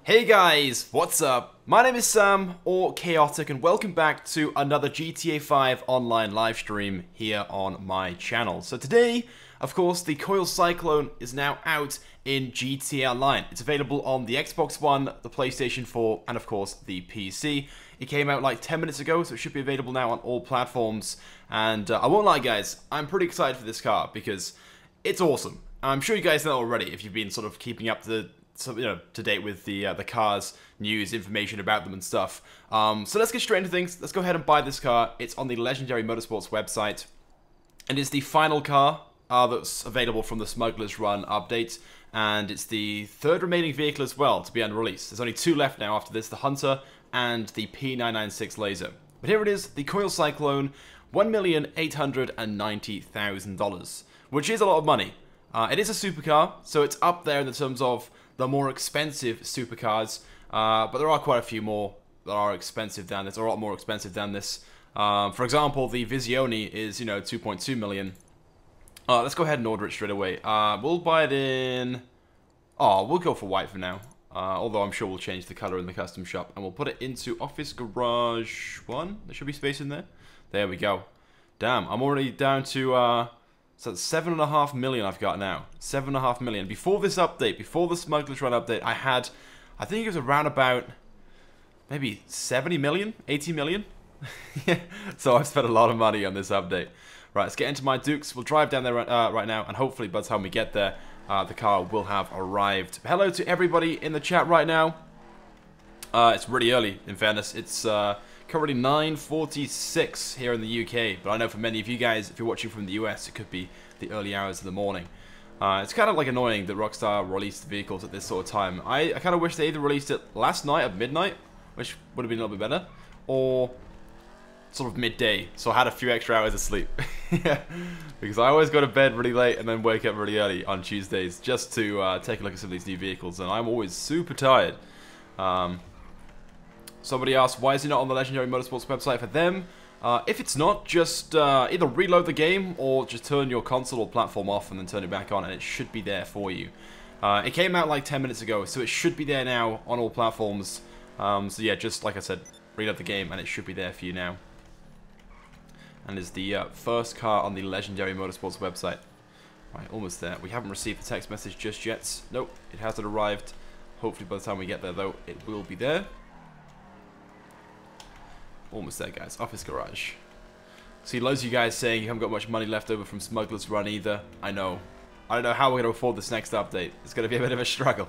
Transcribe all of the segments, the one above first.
Hey guys, what's up? My name is Sam, or Chaotic, and welcome back to another GTA 5 online live stream here on my channel. So today, of course, the COIL CYCLONE is now out in GTA Online. It's available on the Xbox One, the PlayStation 4, and of course, the PC. It came out like 10 minutes ago, so it should be available now on all platforms. And I won't lie guys, I'm pretty excited for this car because it's awesome. I'm sure you guys know already if you've been sort of keeping up to date with the cars, news, information about them and stuff. So let's get straight into things. Let's go ahead and buy this car. It's on the Legendary Motorsports website, and it's the final car that's available from the Smuggler's Run update, and it's the third remaining vehicle as well to be unreleased. There's only two left now after this, the Hunter and the P996 Laser. But here it is, the COIL CYCLONE, $1,890,000, which is a lot of money. It is a supercar, so it's up there in the terms of the more expensive supercars, but there are quite a few more that are expensive than this, or a lot more expensive than this. For example, the Visione is, 2.2 million. Let's go ahead and order it straight away. We'll buy it in... we'll go for white for now. Although I'm sure we'll change the color in the custom shop, and we'll put it into Office Garage 1. There should be space in there. There we go. Damn, I'm already down to... So that's 7.5 million I've got now. 7.5 million. Before this update, before the Smuggler's Run update, I think it was around about maybe 70 million, 80 million. Yeah. So I've spent a lot of money on this update. Right, let's get into my Dukes. We'll drive down there right now, and hopefully by the time we get there, the car will have arrived. Hello to everybody in the chat right now. It's really early, in fairness. It's currently 9:46 here in the UK, but I know for many of you guys, if you're watching from the US, it could be the early hours of the morning. It's kind of like annoying that Rockstar released vehicles at this sort of time. I kind of wish they either released it last night at midnight, which would have been a little bit better, or sort of midday, so I had a few extra hours of sleep. Yeah, because I always go to bed really late and then wake up really early on Tuesdays just to take a look at some of these new vehicles, and I'm always super tired. Somebody asked, why is it not on the Legendary Motorsports website for them? If it's not, just either reload the game or just turn your console or platform off and then turn it back on, and it should be there for you. It came out like 10 minutes ago, so it should be there now on all platforms. So yeah, just like I said, reload the game and it should be there for you now. And it's the first car on the Legendary Motorsports website. Right, almost there. We haven't received the text message just yet. Nope, it hasn't arrived. Hopefully by the time we get there, though, it will be there. Almost there, guys. Office Garage. See, loads of you guys saying you haven't got much money left over from Smuggler's Run either. I know. I don't know how we're going to afford this next update. It's going to be a bit of a struggle.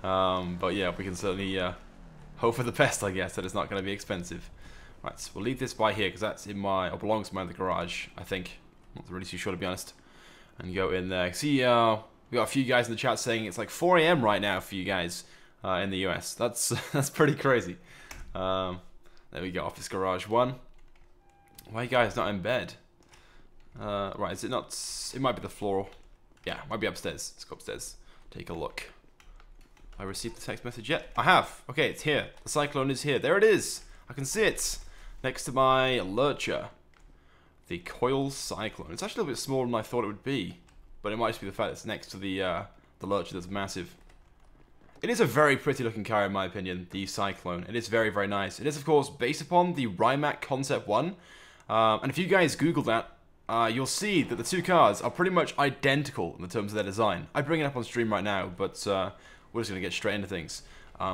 But yeah, we can certainly hope for the best, I guess, that it's not going to be expensive. Right, so we'll leave this by here, because that's in my... or belongs to my other garage, I think. I'm not really too sure, to be honest. And go in there. See, we got a few guys in the chat saying it's like 4 AM right now for you guys in the US. That's pretty crazy. There we go, Office Garage 1. Why are you guys not in bed? Right, is it not... It might be the floor. Yeah, it might be upstairs. Let's go upstairs. Take a look. Have I received the text message yet? I have. Okay, it's here. The Cyclone is here. There it is. I can see it. Next to my Lurcher. The COIL CYCLONE. It's actually a little bit smaller than I thought it would be. But it might just be the fact that it's next to the Lurcher that's massive. It is a very pretty looking car in my opinion, the Cyclone. It is very, very nice. It is of course based upon the Rimac Concept 1. And if you guys Google that, you'll see that the two cars are pretty much identical in the terms of their design. I bring it up on stream right now, but we're just going to get straight into things.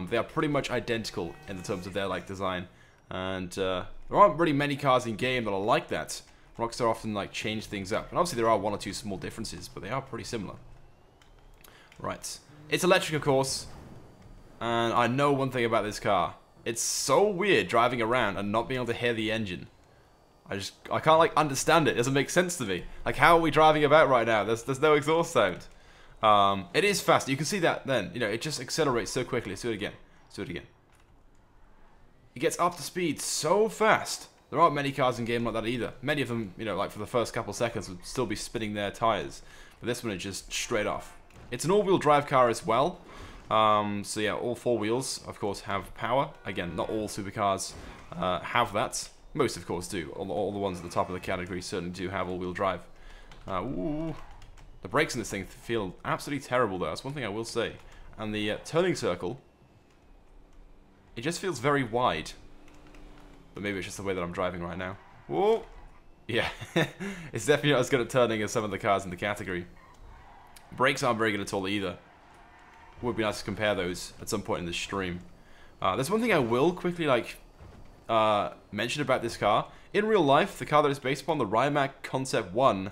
They are pretty much identical in the terms of their design. And there aren't really many cars in game that are like that. Rockstar often change things up. And obviously there are one or two small differences, but they are pretty similar. Right. It's electric of course. And I know one thing about this car. It's so weird driving around and not being able to hear the engine. I can't understand it. It doesn't make sense to me. How are we driving about right now? There's no exhaust sound. It is fast. You can see that then. It just accelerates so quickly. Let's do it again. Let's do it again. It gets up to speed so fast. There aren't many cars in game like that either. Many of them, for the first couple seconds would still be spinning their tires. But this one is just straight off. It's an all-wheel drive car as well. So yeah, all four wheels, of course, have power. Again, not all supercars have that. Most, of course, do. All the ones at the top of the category certainly do have all-wheel drive. Ooh. The brakes in this thing feel absolutely terrible, though. That's one thing I will say. And the turning circle It just feels very wide. But maybe it's just the way that I'm driving right now. Whoa! Yeah, it's definitely not as good at turning as some of the cars in the category. Brakes aren't very good at all either. Would be nice to compare those at some point in this stream. There's one thing I will quickly mention about this car. In real life, the car that is based upon, the Rimac Concept 1,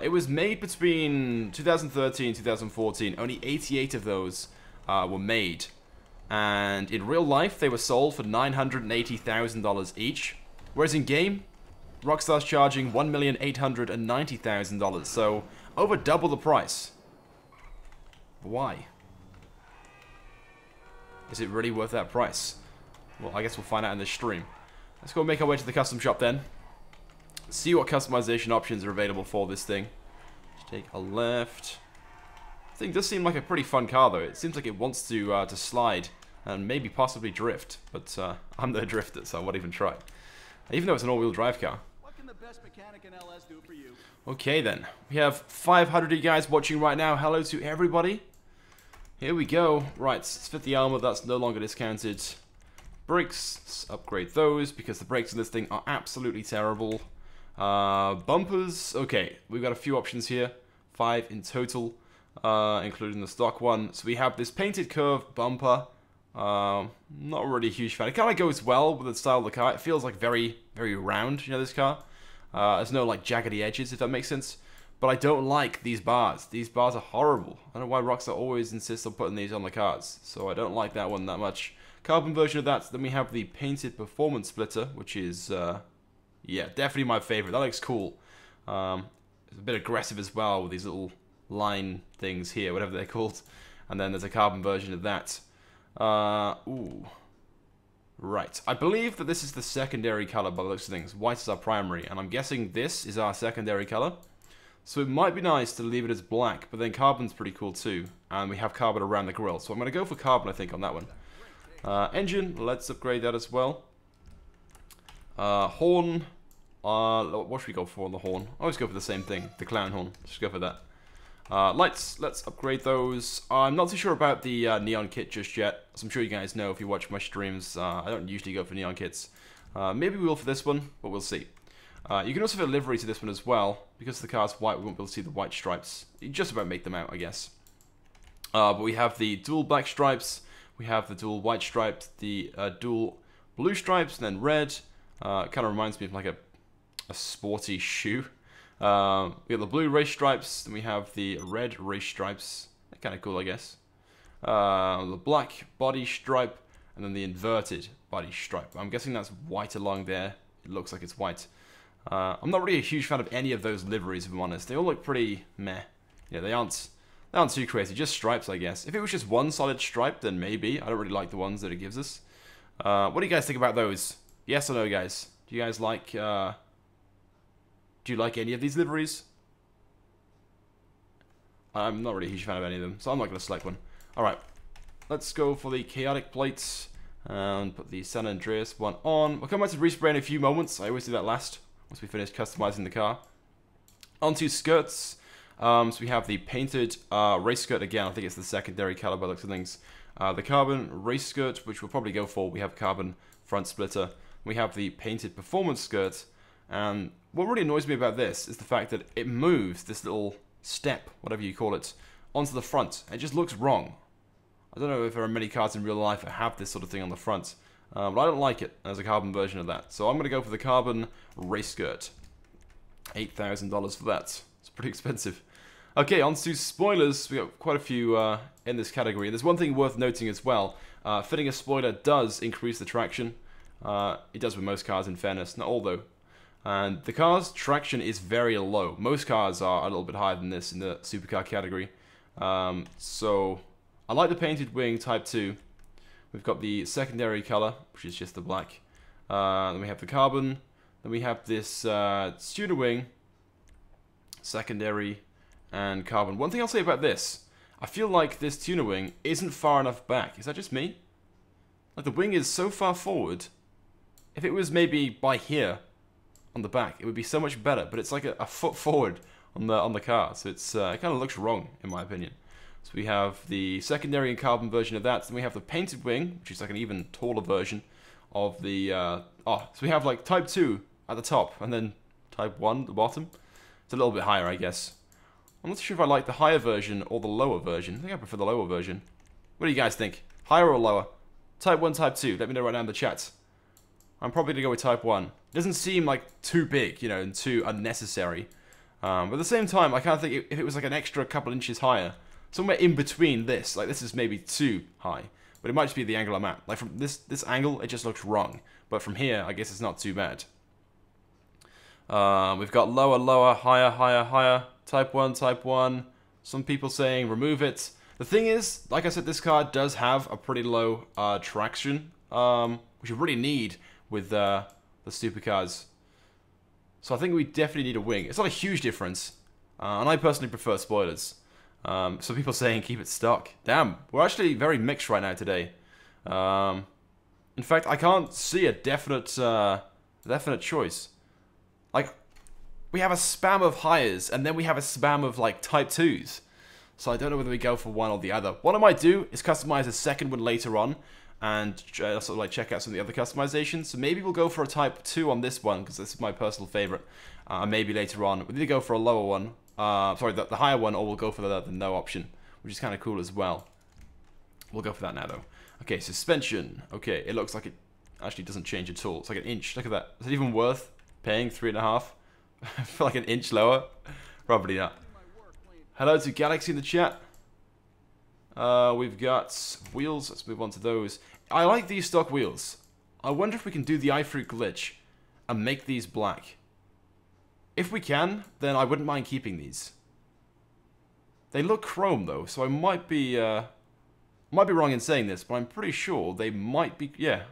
it was made between 2013 and 2014. Only 88 of those were made. And in real life, they were sold for $980,000 each. Whereas in game, Rockstar's charging $1,890,000. So, over double the price. Why? Is it really worth that price? Well, I guess we'll find out in this stream. Let's go make our way to the custom shop then. See what customization options are available for this thing. Just take a left. This thing does seem like a pretty fun car though. It seems like it wants to slide and maybe possibly drift. But I'm no drifter, so I won't even try. Even though it's an all-wheel drive car. What can the best mechanic in LS do for you? Okay then. We have 500 of you guys watching right now. Hello to everybody. Here we go. Right, let's fit the armor. That's no longer discounted. Brakes, let's upgrade those because the brakes in this thing are absolutely terrible. Bumpers, okay, we've got a few options here. 5 in total, including the stock one. So we have this painted curve bumper. Not really a huge fan. It kind of goes well with the style of the car. It feels like very, very round, you know, this car. There's no like jaggedy edges, if that makes sense. But I don't like these bars. These bars are horrible. I don't know why Rockstar always insists on putting these on the cars. So I don't like that one that much. Carbon version of that. Then we have the painted performance splitter, which is, yeah, definitely my favorite. That looks cool. It's a bit aggressive as well with these little line things here, whatever they're called. And then there's a carbon version of that. Ooh. Right. I believe that this is the secondary color by the looks of things. White is our primary, and I'm guessing this is our secondary color. So it might be nice to leave it as black, but then carbon's pretty cool too. And we have carbon around the grille. So I'm going to go for carbon, I think, on that one. Engine, let's upgrade that as well. Horn, what should we go for on the horn? I always go for the same thing, the clown horn. Just go for that. Lights, let's upgrade those. I'm not too sure about the neon kit just yet. As I'm sure you guys know if you watch my streams, I don't usually go for neon kits. Maybe we will for this one, but we'll see. You can also fit a livery to this one as well. Because the car's white, we won't be able to see the white stripes. You just about make them out, I guess. But we have the dual black stripes. We have the dual white stripes, the dual blue stripes, and then red. Kind of reminds me of like a sporty shoe. We have the blue race stripes, then we have the red race stripes. They're kind of cool, I guess. The black body stripe, and then the inverted body stripe. I'm guessing that's white along there. It looks like it's white. I'm not really a huge fan of any of those liveries, if I'm honest. They all look pretty meh. Yeah, they aren't too crazy. Just stripes, I guess. If it was just one solid stripe, then maybe. I don't really like the ones that it gives us. What do you guys think about those? Yes or no, guys? Do you guys like... do you like any of these liveries? I'm not really a huge fan of any of them, so I'm not going to select one. Alright, let's go for the chaotic plates and put the San Andreas one on. We'll come back to respray in a few moments. I always do that last, once we finish customizing the car. Onto skirts. So we have the painted race skirt again. I think it's the secondary color by the looks of things. The carbon race skirt, which we'll probably go for. We have carbon front splitter. We have the painted performance skirt. And what really annoys me about this is the fact that it moves this little step, whatever you call it, onto the front. It just looks wrong. I don't know if there are many cars in real life that have this sort of thing on the front. But I don't like it. There's a carbon version of that. So I'm going to go for the carbon race skirt. $8,000 for that. It's pretty expensive. Okay, on to spoilers. We got quite a few in this category. There's one thing worth noting as well. Fitting a spoiler does increase the traction. It does with most cars, in fairness. Not all, though. And the car's traction is very low. Most cars are a little bit higher than this in the supercar category. So I like the painted wing Type 2. We've got the secondary color, which is just the black. Then we have the carbon. Then we have this tuner wing, secondary, and carbon. One thing I'll say about this, I feel like this tuner wing isn't far enough back. Is that just me? Like the wing is so far forward. If it was maybe by here on the back, it would be so much better. But it's like a foot forward on the car, so it's it kind of looks wrong in my opinion. So we have the secondary and carbon version of that. Then we have the painted wing, which is like an even taller version of the... so we have like Type 2 at the top, and then Type 1 at the bottom. It's a little bit higher, I guess. I'm not sure if I like the higher version or the lower version. I think I prefer the lower version. What do you guys think? Higher or lower? Type 1, Type 2. Let me know right now in the chat. I'm probably going to go with Type 1. It doesn't seem like too big, you know, and too unnecessary. But at the same time, I kind of think if it was like an extra couple inches higher, somewhere in between this, like this is maybe too high. But it might just be the angle I'm at. Like from this angle, it just looks wrong. But from here, I guess it's not too bad. We've got lower, lower, higher, higher, higher. Type 1, Type 1. Some people saying remove it. The thing is, like I said, this car does have a pretty low traction, which you really need with the supercars. So I think we definitely need a wing. It's not a huge difference, and I personally prefer spoilers. Some people saying keep it stock. Damn, we're actually very mixed right now today. In fact, I can't see a definite choice. Like, we have a spam of hires, and then we have a spam of like Type 2s. So I don't know whether we go for one or the other. What I might do is customize a second one later on, and sort of like check out some of the other customizations. So maybe we'll go for a Type 2 on this one, because this is my personal favorite. Maybe later on, we'll either go for a lower one, sorry, the higher one, or we'll go for the no option, which is kind of cool as well. We'll go for that now, though. Okay, suspension. Okay, it looks like it actually doesn't change at all. It's like an inch. Look at that. Is it even worth paying 3.5 for like an inch lower? Probably not. Hello to Galaxy in the chat. We've got wheels. Let's move on to those. I like these stock wheels. I wonder if we can do the iFruit glitch and make these black. If we can, then I wouldn't mind keeping these. They look chrome though, so I might be wrong in saying this, but I'm pretty sure they might be. Yeah,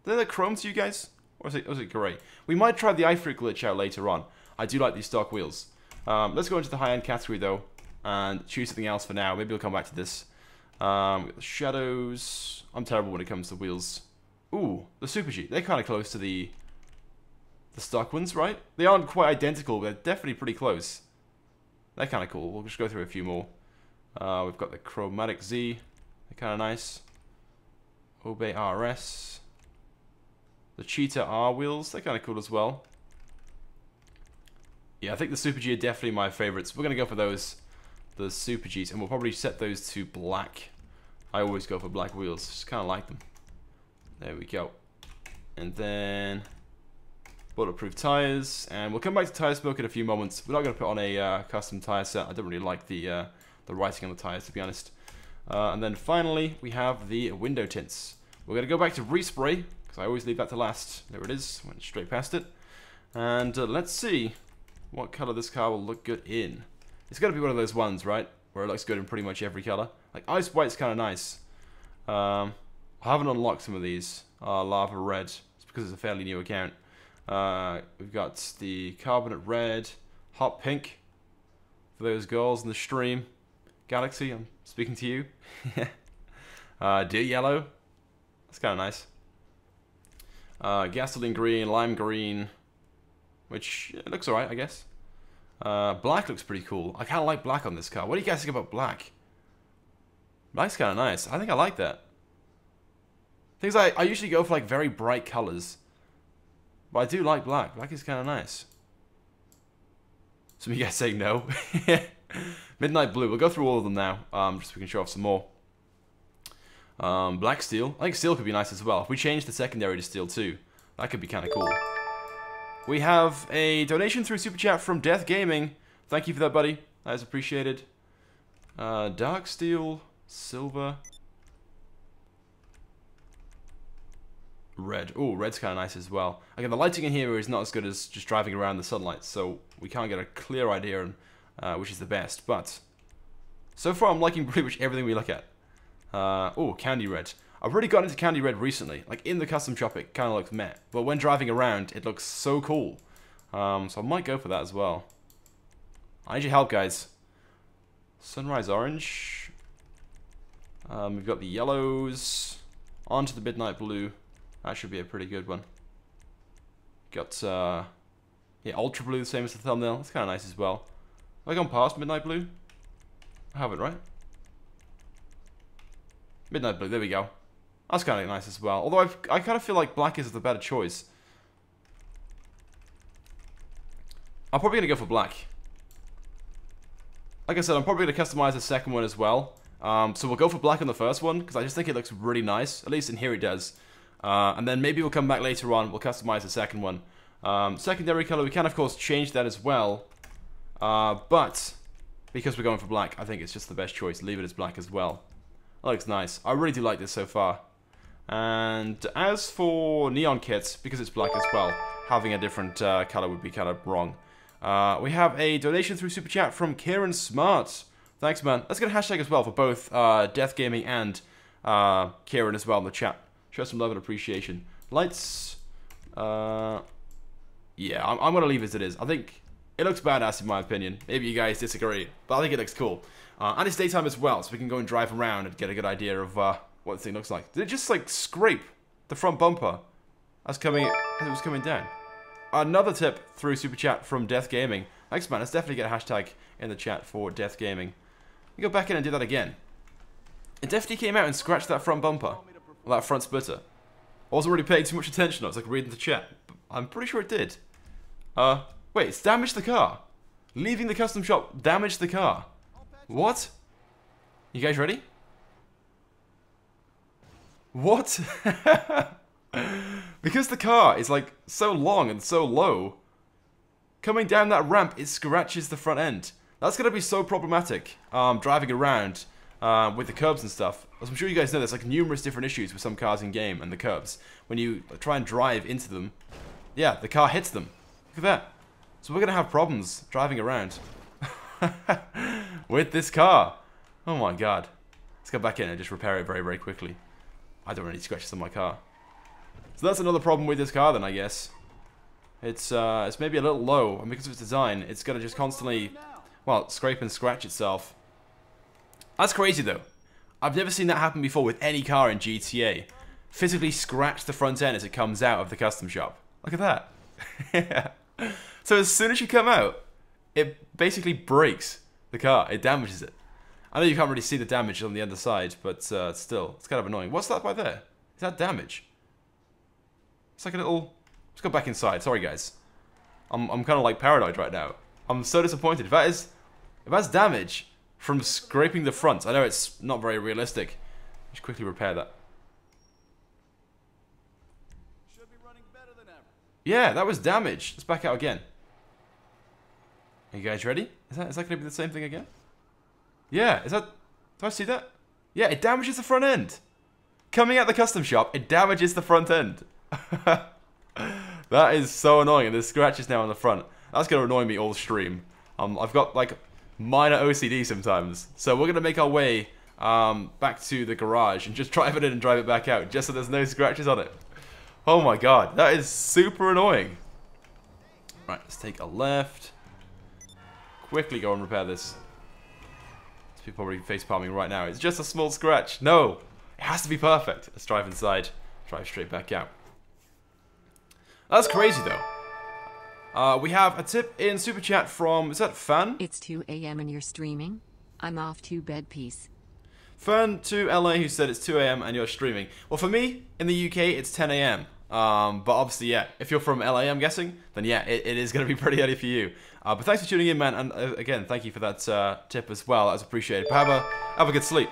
they look chrome to you guys, or is it grey? We might try the iFruit glitch out later on. I do like these stock wheels. Let's go into the high-end category though, and choose something else for now. Maybe we'll come back to this. The shadows. I'm terrible when it comes to wheels. Ooh, the Super G. They're kind of close to the stock ones, right? They aren't quite identical, but they're definitely pretty close. They're kind of cool. We'll just go through a few more. We've got the Chromatic Z. They're kind of nice. Obey RS. The Cheetah R wheels. They're kind of cool as well. Yeah, I think the Super G are definitely my favorites. We're going to go for those. The Super Gs. And we'll probably set those to black. I always go for black wheels. Just kind of like them. There we go. And then Bulletproof Tires. And we'll come back to Tire Smoke in a few moments. We're not going to put on a custom tire set. I don't really like the writing on the tires, to be honest. And then finally, we have the window tints. We're going to go back to respray, because I always leave that to last. There it is. Went straight past it. And let's see what color this car will look good in. It's got to be one of those ones, right? Where it looks good in pretty much every color. Like, Ice White's kind of nice. I haven't unlocked some of these. Lava Red. It's because it's a fairly new account. We've got the Carbonate Red. Hot Pink. For those girls in the stream. Galaxy, I'm speaking to you. Deer Yellow. That's kind of nice. Gasoline Green. Lime Green. Which it looks alright, I guess. Black looks pretty cool. I kind of like black on this car. What do you guys think about black? Black's kind of nice. I think I like that. Things I usually go for like very bright colors. But I do like black. Black is kind of nice. Some of you guys saying no. Midnight Blue. We'll go through all of them now. Just so we can show off some more. Black Steel. I think Steel could be nice as well. If we change the secondary to Steel too, that could be kind of cool. We have a donation through Super Chat from Death Gaming. Thank you for that, buddy. That is appreciated. Dark Steel, Silver, Red. Oh, red's kind of nice as well. Again, the lighting in here is not as good as just driving around the sunlight, so we can't get a clear idea on which is the best. But so far, I'm liking pretty much everything we look at. Oh, Candy Red. I've really gotten into Candy Red recently. Like, in the custom shop, it kind of looks meh. But when driving around, it looks so cool. So I might go for that as well. I need your help, guys. Sunrise Orange. We've got the yellows. Onto the Midnight Blue. That should be a pretty good one. Got, yeah, Ultra Blue, the same as the thumbnail. That's kind of nice as well. Have I gone past Midnight Blue? I haven't, right? Midnight blue, there we go. That's kind of nice as well. Although I kind of feel like black is the better choice. I'm probably going to go for black. Like I said, I'm probably going to customize the second one as well. So we'll go for black on the first one, because I just think it looks really nice. At least in here it does. And then maybe we'll come back later on, we'll customize the second one. Secondary color, we can of course change that as well. But, because we're going for black, I think it's just the best choice. Leave it as black as well. That looks nice. I really do like this so far. And as for neon kits, because it's black as well, having a different color would be kind of wrong. We have a donation through Super Chat from Kieran Smart. Thanks, man. Let's get a hashtag as well for both Death Gaming and Kieran as well in the chat. Show some love and appreciation. Lights. Yeah, I'm going to leave it as it is. I think it looks badass in my opinion. Maybe you guys disagree, but I think it looks cool. And it's daytime as well, so we can go and drive around and get a good idea of what the thing looks like. Did it just like scrape the front bumper as it was coming down? Another tip through Super Chat from Death Gaming. Thanks, man. Let's definitely get a hashtag in the chat for Death Gaming. You go back in and do that again. It definitely came out and scratched that front bumper. Or that front splitter. I wasn't really paying too much attention. I was like reading the chat. But I'm pretty sure it did. Wait, it's damaged the car. Leaving the custom shop damaged the car. What? You guys ready? What? Because the car is like so long and so low, coming down that ramp, it scratches the front end. That's going to be so problematic driving around with the curbs and stuff. As I'm sure you guys know, there's like numerous different issues with some cars in game and the curbs. When you try and drive into them, yeah, the car hits them. Look at that. So we're going to have problems driving around with this car. Oh my god. Let's go back in and just repair it very, very quickly. I don't want any scratches on my car. So that's another problem with this car then, I guess. It's maybe a little low, and because of its design, it's going to just constantly, well, scrape and scratch itself. That's crazy though. I've never seen that happen before with any car in GTA. Physically scratch the front end as it comes out of the custom shop. Look at that. So as soon as you come out, it basically breaks the car. It damages it. I know you can't really see the damage on the other side, but still, it's kind of annoying. What's that by there? Is that damage? It's like a little... Let's go back inside. Sorry, guys. I'm kind of like paranoid right now. I'm so disappointed. If that's damage from scraping the front, I know it's not very realistic. Just quickly repair that. Should be running better than ever. Yeah, that was damage. Let's back out again. Are you guys ready? Is that going to be the same thing again? Yeah, is that... Do I see that? Yeah, it damages the front end. Coming out the custom shop, it damages the front end. That is so annoying, and there's scratches now on the front. That's going to annoy me all stream. I've got, like, minor OCD sometimes. So we're going to make our way back to the garage and just drive it in and drive it back out, just so there's no scratches on it. Oh my god, that is super annoying. Right, let's take a left. Quickly go and repair this. People probably face palming right now. It's just a small scratch. No, it has to be perfect. Let's drive inside. Drive straight back out. That's crazy though. We have a tip in Super Chat from, is that Fan? It's 2 a.m. and you're streaming. I'm off to bed, peace. Fan to LA who said it's 2 a.m. and you're streaming. Well, for me, in the UK, it's 10 a.m. But obviously, yeah, if you're from LA, I'm guessing, then yeah, it is going to be pretty early for you. But thanks for tuning in, man, and again, thank you for that tip as well. That was appreciated. But have a good sleep.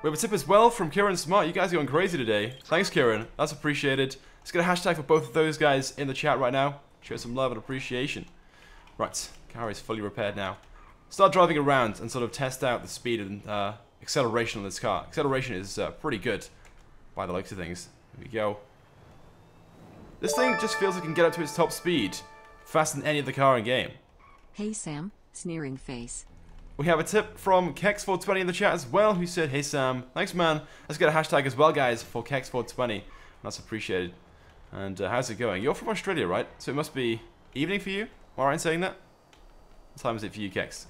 We have a tip as well from Kieran Smart. You guys are going crazy today. Thanks, Kieran. That's appreciated. Let's get a hashtag for both of those guys in the chat right now. Show some love and appreciation. Right, car is fully repaired now. Start driving around and sort of test out the speed and acceleration on this car. Acceleration is pretty good by the looks of things. Here we go. This thing just feels like it can get up to its top speed faster than any other car in game. Hey Sam, sneering face. We have a tip from Kex420 in the chat as well, who said, hey Sam, thanks man. Let's get a hashtag as well, guys, for Kex420. That's appreciated. And how's it going? You're from Australia, right? So it must be evening for you? Am I right in saying that? What time is it for you, Kex?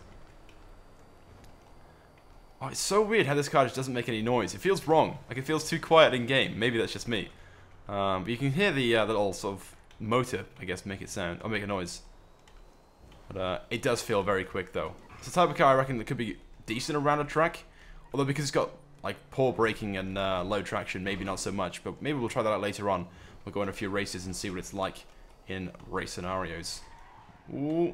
Oh, it's so weird how this car just doesn't make any noise. It feels wrong. Like it feels too quiet in game. Maybe that's just me. But you can hear the little sort of motor, I guess, make it sound or make a noise. But it does feel very quick though. It's the type of car I reckon that could be decent around a track. Although because it's got like poor braking and low traction, maybe not so much, but maybe we'll try that out later on. We'll go on a few races and see what it's like in race scenarios. Ooh.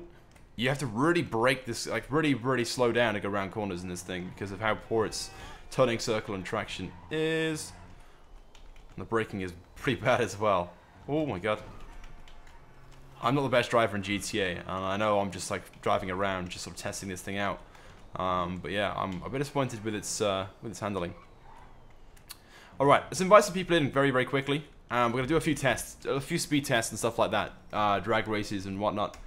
You have to really brake this, like really slow down to go around corners in this thing because of how poor its turning circle and traction is. And the braking is pretty bad as well. Oh my god. I'm not the best driver in GTA, and I know I'm just like driving around, just sort of testing this thing out. But yeah, I'm a bit disappointed with its handling. All right, let's invite some people in very quickly. We're gonna do a few tests, a few speed tests and stuff like that, drag races and whatnot.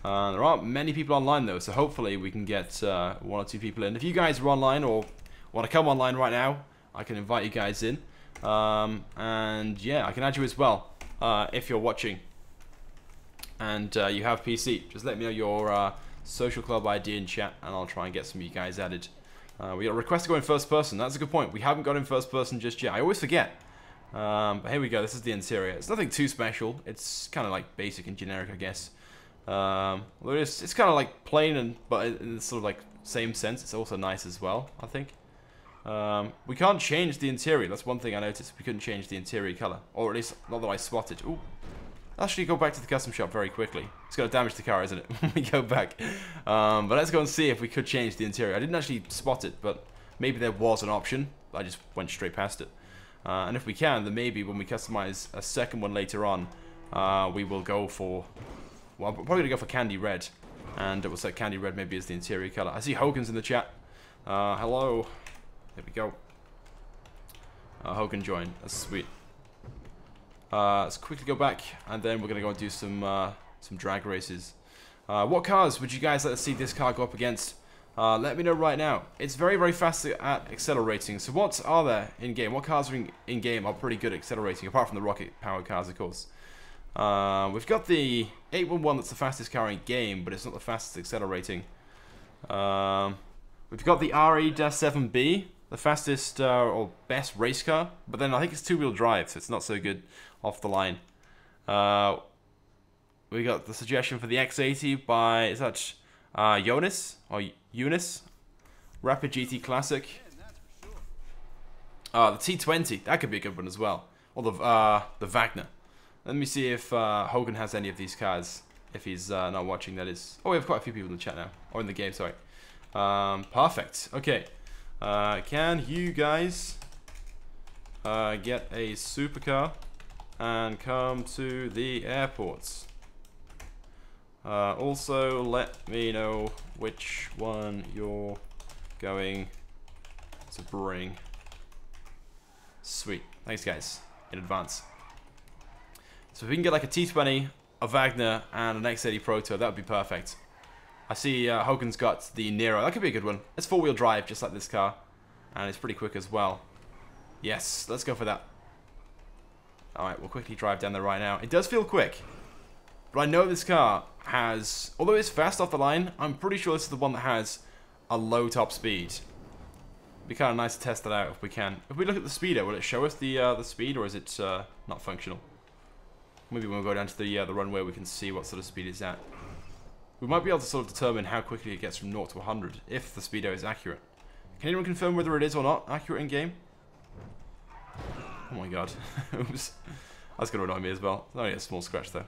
There aren't many people online though, so hopefully we can get 1 or 2 people in. If you guys are online or want to come online right now, I can invite you guys in. And yeah, I can add you as well if you're watching and you have PC. Just let me know your social club ID in chat, and I'll try and get some of you guys added. We got a request to go in first person. That's a good point. We haven't got in first person just yet. I always forget. But here we go. This is the interior. It's nothing too special. It's kind of like basic and generic, I guess. Although it's kind of like plain, but in sort of like same sense. It's also nice as well, I think. We can't change the interior. That's one thing I noticed. We couldn't change the interior color, or at least not that I spotted. Ooh. Actually, go back to the custom shop very quickly. It's going to damage the car, isn't it, when we go back. But let's go and see if we could change the interior. I didn't actually spot it, but maybe there was an option. I just went straight past it. And if we can, then maybe when we customize a second one later on, we will go for... Well, I'm probably going to go for candy red. And it will set candy red maybe as the interior color. I see Hogan's in the chat. Hello. There we go. Hogan joined. That's sweet. Let's quickly go back, and then we're going to go and do some drag races. What cars would you guys like to see this car go up against? Let me know right now. It's very fast at accelerating. So what are there in-game? What cars are in-game are pretty good at accelerating, apart from the rocket-powered cars, of course. We've got the 811 that's the fastest car in-game, but it's not the fastest accelerating. We've got the RE-7B, the fastest or best race car, but then I think it's two-wheel drive, so it's not so good off the line. We got the suggestion for the X80 by, is that Jonas or Eunice? Rapid GT Classic. The T20, that could be a good one as well. Or the Wagner. Let me see if Hogan has any of these cars. If he's not watching, that is. Oh, we have quite a few people in the chat now, or in the game. Sorry. Perfect. Okay. Can you guys get a supercar and come to the airports? Also, let me know which one you're going to bring. Sweet. Thanks, guys, in advance. So if we can get like a T20, a Wagner, and an X80 Proto, that would be perfect. I see Hogan's got the Nero. That could be a good one. It's four-wheel drive, just like this car. And it's pretty quick as well. Yes, let's go for that. Alright, we'll quickly drive down there right now. It does feel quick. But I know this car has... Although it's fast off the line, I'm pretty sure this is the one that has a low top speed. It'd be kind of nice to test that out if we can. If we look at the speedo, will it show us the speed, or is it not functional? Maybe when we go down to the runway, we can see what sort of speed it's at. We might be able to sort of determine how quickly it gets from 0 to 100, if the speedo is accurate. Can anyone confirm whether it is or not accurate in-game? Oh my god. Oops. That's going to annoy me as well. It's only a small scratch though.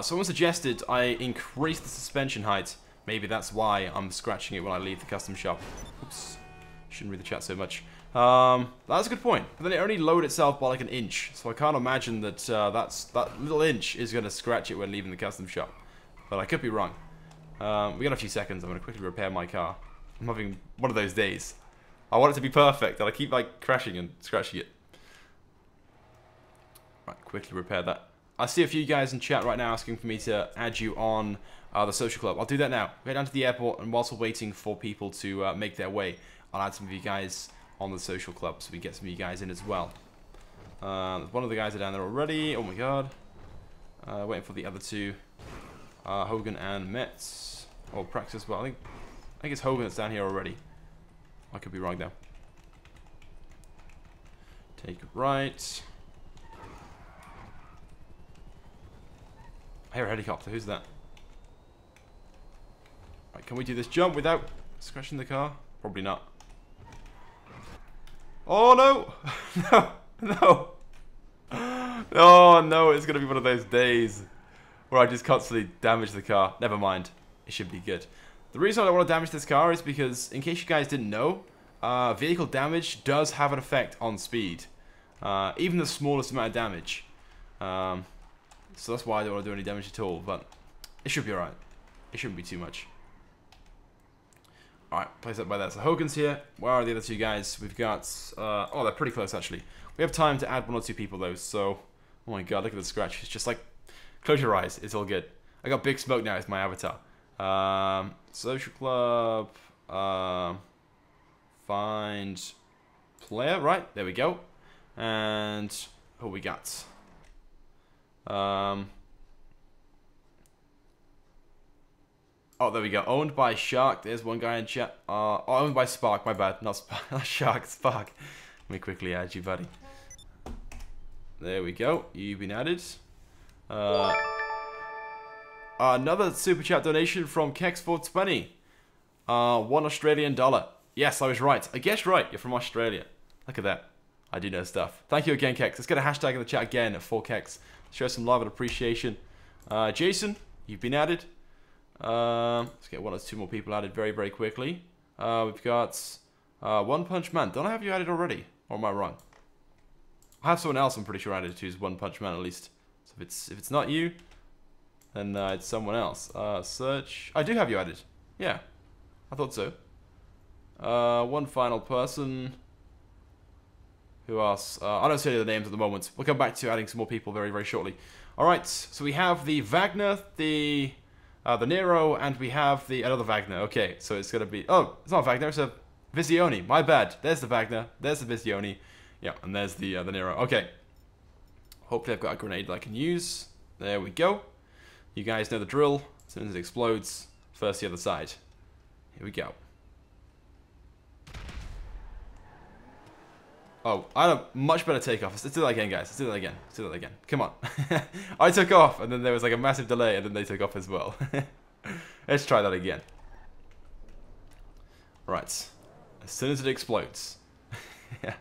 Someone suggested I increase the suspension height. Maybe that's why I'm scratching it when I leave the custom shop. Oops. Shouldn't read the chat so much. That's a good point. But then it only lowered itself by like an inch. So I can't imagine that that little inch is going to scratch it when leaving the custom shop. But I could be wrong. We got a few seconds. I'm going to quickly repair my car. I'm having one of those days. I want it to be perfect, and I keep like crashing and scratching it. Right, quickly repair that. I see a few guys in chat right now asking for me to add you on the social club. I'll do that now. We're down to the airport, and whilst we're waiting for people to make their way, I'll add some of you guys on the social club so we get some of you guys in as well. One of the guys are down there already. Oh my god. Waiting for the other two. Hogan and Metz. Or Prax as well. I think it's Hogan that's down here already. I could be wrong though. Take a right. I hear a helicopter. Who's that? Right, can we do this jump without scratching the car? Probably not. Oh no! No! No! Oh no, it's gonna be one of those days where I just constantly damage the car. Never mind. It should be good. The reason I don't want to damage this car is because, in case you guys didn't know, vehicle damage does have an effect on speed. Even the smallest amount of damage. So that's why I don't want to do any damage at all, but it should be alright. It shouldn't be too much. Alright, place that by that. So Hogan's here. Where are the other two guys? We've got... oh, they're pretty close, actually. We have time to add one or two people, though, so... Oh my god, look at the scratch. It's just like... Close your eyes. It's all good. I got Big Smoke now as my avatar. Social club... find... player, right? There we go. And... who we got? Oh, there we go. Owned by Shark. There's one guy in chat. Oh, owned by Spark. My bad. Not Spark. Not Shark. Spark. Let me quickly add you, buddy. There we go. You've been added. Another super chat donation from Kex420. $1 Australian. Yes, I was right. I guessed right. You're from Australia. Look at that. I do know stuff. Thank you again, Kex. Let's get a hashtag in the chat again at 4Kex. Show some love and appreciation. Jason, you've been added. Let's get one or two more people added very, very quickly. We've got One Punch Man. Don't I have you added already? Or am I wrong? I have someone else I'm pretty sure added who's One Punch Man at least. So if it's not you, then it's someone else. Search. I do have you added. Yeah, I thought so. One final person. Who else? I don't see any of the names at the moment. We'll come back to adding some more people very, very shortly. Alright, so we have the Wagner, the Nero, and we have the another Wagner. Okay, so it's going to be... Oh, it's not Wagner, it's a Visione. My bad. There's the Wagner, there's the Visione. Yeah, and there's the Nero. Okay. Hopefully I've got a grenade that I can use. There we go. You guys know the drill. As soon as it explodes, first the other side. Here we go. Oh, I have a much better takeoff. Let's do that again, guys. Let's do that again. Let's do that again. Come on. I took off, and then there was like a massive delay, and then they took off as well. Let's try that again. Right. As soon as it explodes. Yeah.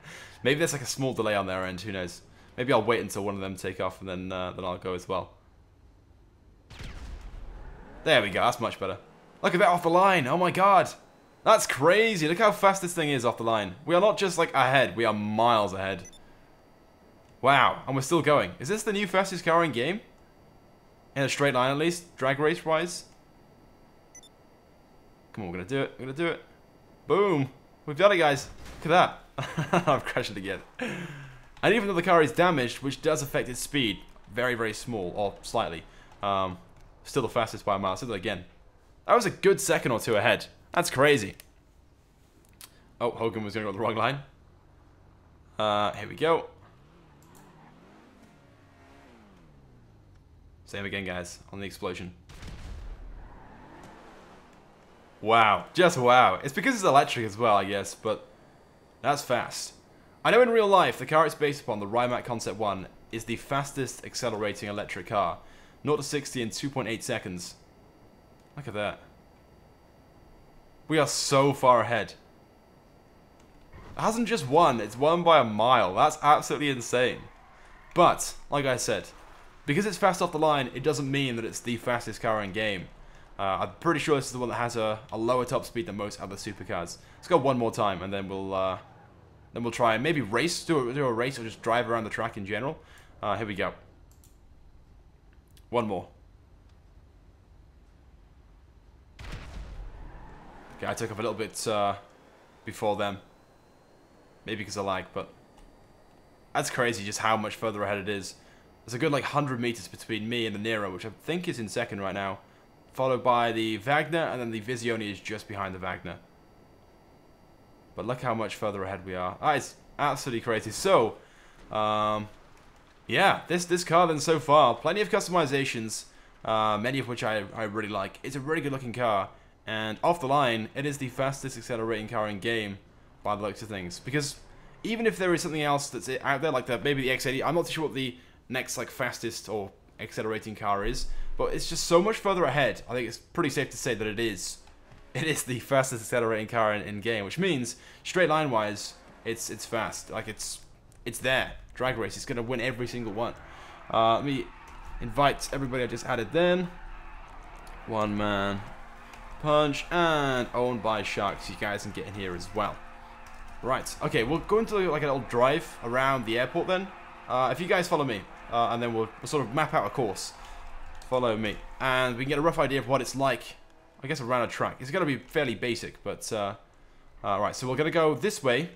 Maybe there's like a small delay on their end. Who knows? Maybe I'll wait until one of them take off, and then I'll go as well. There we go. That's much better. Look at that off the line. Oh my god. That's crazy. Look how fast this thing is off the line. We are not just like ahead. We are miles ahead. Wow. And we're still going. Is this the new fastest car in game? In a straight line at least. Drag race wise. Come on. We're going to do it. We're going to do it. Boom. We've done it, guys. Look at that. I've crashed it again. And even though the car is damaged, which does affect its speed, very, very small. Or slightly. Still the fastest by a mile. Let's do that again. That was a good second or two ahead. That's crazy. Oh, Hogan was going to go on the wrong line. Here we go. Same again, guys, on the explosion. Wow. Just wow. It's because it's electric as well, I guess, but that's fast. I know in real life, the car it's based upon, the Rimac Concept 1, is the fastest accelerating electric car. 0 to 60 in 2.8 seconds. Look at that. We are so far ahead. It hasn't just won, it's won by a mile. That's absolutely insane. But, like I said, because it's fast off the line, it doesn't mean that it's the fastest car in game. I'm pretty sure this is the one that has a lower top speed than most other supercars. Let's go one more time, and then we'll try and maybe race, do a race, or just drive around the track in general. Here we go. One more. Okay, I took off a little bit before them. Maybe because of lag, but that's crazy just how much further ahead it is. There's a good like 100 meters between me and the Nero, which I think is in second right now. Followed by the Wagner, and then the Visione is just behind the Wagner. But look how much further ahead we are. It's absolutely crazy. So, yeah, this car then so far, plenty of customizations, many of which I really like. It's a really good looking car. And off the line, it is the fastest accelerating car in game by the looks of things. Because even if there is something else that's out there, like maybe the X80, I'm not too sure what the next like fastest or accelerating car is, but it's just so much further ahead. I think it's pretty safe to say that it is the fastest accelerating car in game, which means straight line wise, it's fast. Like it's there. Drag race. It's gonna win every single one. Let me invite everybody I just added then. One man punch and owned by sharks. You guys can get in here as well. Right. Okay, we'll go into like a little drive around the airport then. If you guys follow me, and then we'll sort of map out a course. Follow me, and we can get a rough idea of what it's like. I guess around a track. It's gonna be fairly basic, but right. So we're gonna go this way,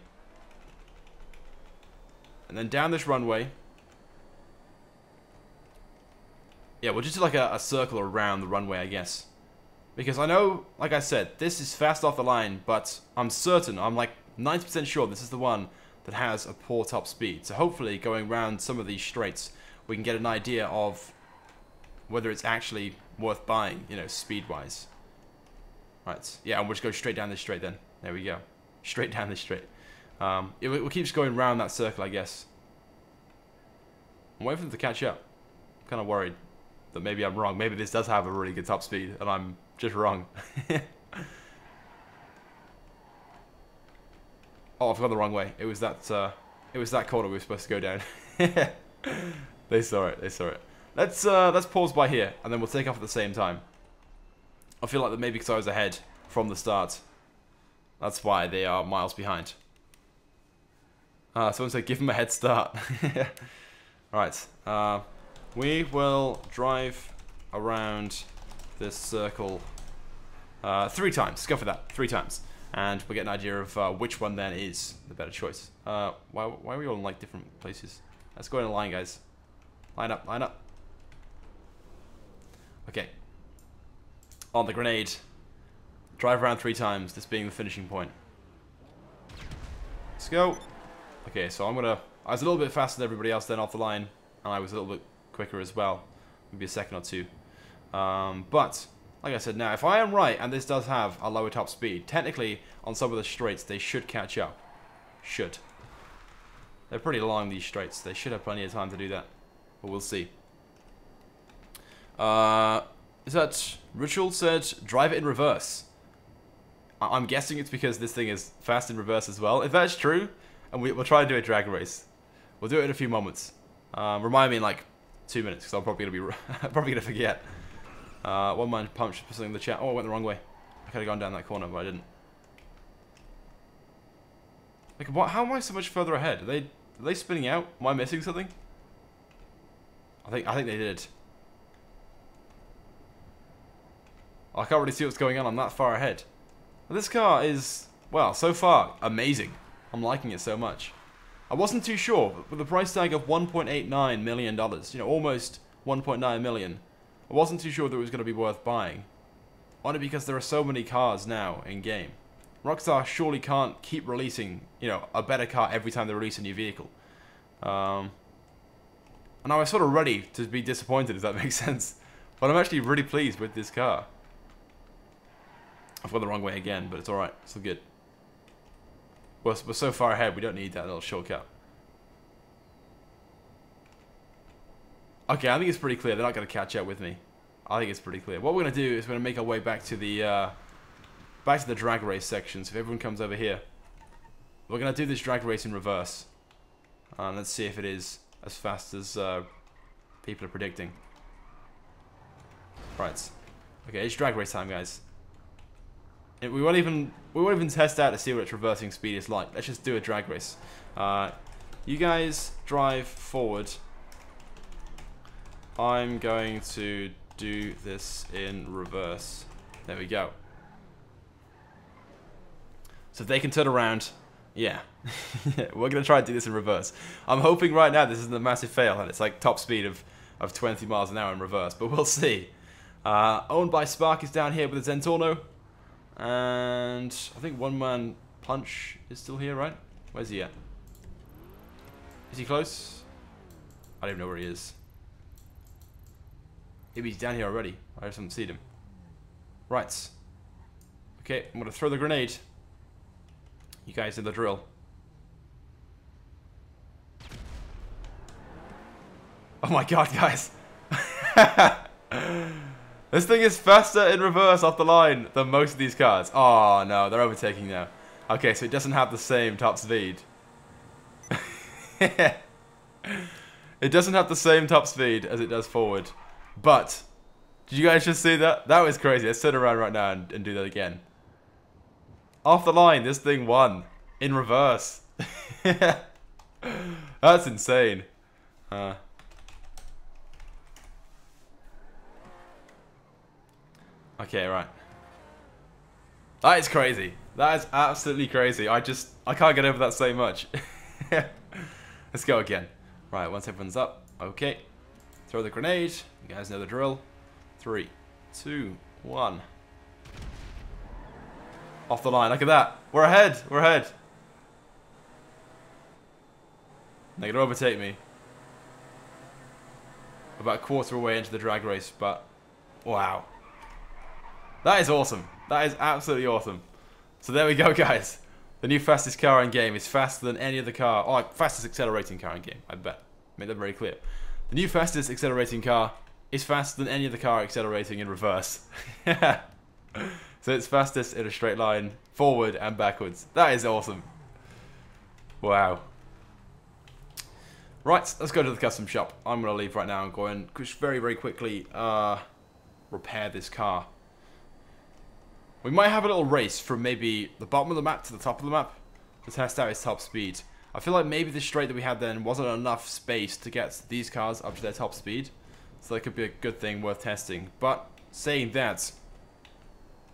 and then down this runway. Yeah, we'll just do like a circle around the runway, I guess. Because I know, like I said, this is fast off the line, but I'm certain, I'm like 90% sure this is the one that has a poor top speed. So hopefully, going around some of these straights, we can get an idea of whether it's actually worth buying, you know, speed-wise. Right, yeah, and we'll just go straight down this straight then. There we go. Straight down this straight. It keeps going around that circle, I guess. I'm waiting for them to catch up. I'm kind of worried that maybe I'm wrong. Maybe this does have a really good top speed, and I'm just wrong. Oh, I've gone the wrong way. It was that corner we were supposed to go down. They saw it. They saw it. Let's pause by here, and then we'll take off at the same time. I feel like that maybe because I was ahead from the start, that's why they are miles behind. Someone said give them a head start. Right. We will drive around this circle 3 times. Let's go for that. 3 times. And we'll get an idea of which one then is the better choice. Why are we all in like different places? Let's go in a line, guys. Line up, line up. Okay. On the grenade. Drive around 3 times, this being the finishing point. Let's go. Okay, so I was a little bit faster than everybody else then off the line. And I was a little bit quicker as well. Maybe a second or 2. But, like I said, now, if I am right, and this does have a lower top speed, technically, on some of the straights, they should catch up. Should. They're pretty long, these straights. They should have plenty of time to do that. But we'll see. Is that Ritual said, drive it in reverse? I'm guessing it's because this thing is fast in reverse as well. If that's true, and we'll try and do a drag race. We'll do it in a few moments. Remind me in like 2 minutes, because I'm probably gonna forget. One man punch for something in the chat. Oh, I went the wrong way. I could have gone down that corner, but I didn't. Like, what? How am I so much further ahead? Are they spinning out? Am I missing something? I think they did. I can't really see what's going on. I'm that far ahead. But this car is, well, so far amazing. I'm liking it so much. I wasn't too sure, but with the price tag of $1.89 million, you know, almost 1.9 million, I wasn't too sure that it was going to be worth buying. Only because there are so many cars now in game. Rockstar surely can't keep releasing, you know, a better car every time they release a new vehicle. And I was sort of ready to be disappointed, if that makes sense. But I'm actually really pleased with this car. I've gone the wrong way again, but it's alright. It's still good. We're so far ahead, we don't need that little shortcut. Okay, I think it's pretty clear. They're not going to catch up with me. I think it's pretty clear. What we're going to do is we're going to make our way back to the drag race section. So if everyone comes over here, we're going to do this drag race in reverse. Let's see if it is as fast as people are predicting. Right. Okay, it's drag race time, guys. We won't even test out to see what its reversing speed is like. Let's just do a drag race. You guys drive forward. I'm going to do this in reverse. There we go. So if they can turn around, yeah. We're going to try and do this in reverse. I'm hoping right now this isn't a massive fail and it's like top speed of 20 miles an hour in reverse, but we'll see. Owned by Spark is down here with a Zentorno. And I think One Man Punch is still here, right? Where's he at? Is he close? I don't even know where he is. Maybe he's down here already. I just haven't seen him. Right. Okay, I'm going to throw the grenade. You guys did the drill. Oh my god, guys. This thing is faster in reverse off the line than most of these cars. Oh no, they're overtaking now. Okay, so it doesn't have the same top speed. It doesn't have the same top speed as it does forward. But, did you guys just see that? That was crazy. Let's turn around right now and do that again. Off the line, this thing won. In reverse. That's insane. Okay, right. That is crazy. That is absolutely crazy. I can't get over that so much. Let's go again. Right, once everyone's up. Okay. Throw the grenade. You guys know the drill. 3, 2, 1. Off the line. Look at that. We're ahead. We're ahead. They're going to overtake me. About a quarter away into the drag race, but wow. That is awesome. That is absolutely awesome. So there we go, guys. The new fastest car in game is faster than any other car. Oh, fastest accelerating car in game, I bet. Make that very clear. The new fastest accelerating car is faster than any other car accelerating in reverse. So it's fastest in a straight line, forward and backwards. That is awesome. Wow. Right, let's go to the custom shop. I'm going to leave right now and go and just very, very quickly repair this car. We might have a little race from maybe the bottom of the map to the top of the map to test out its top speed. I feel like maybe the straight that we had then wasn't enough space to get these cars up to their top speed. So that could be a good thing worth testing. But saying that,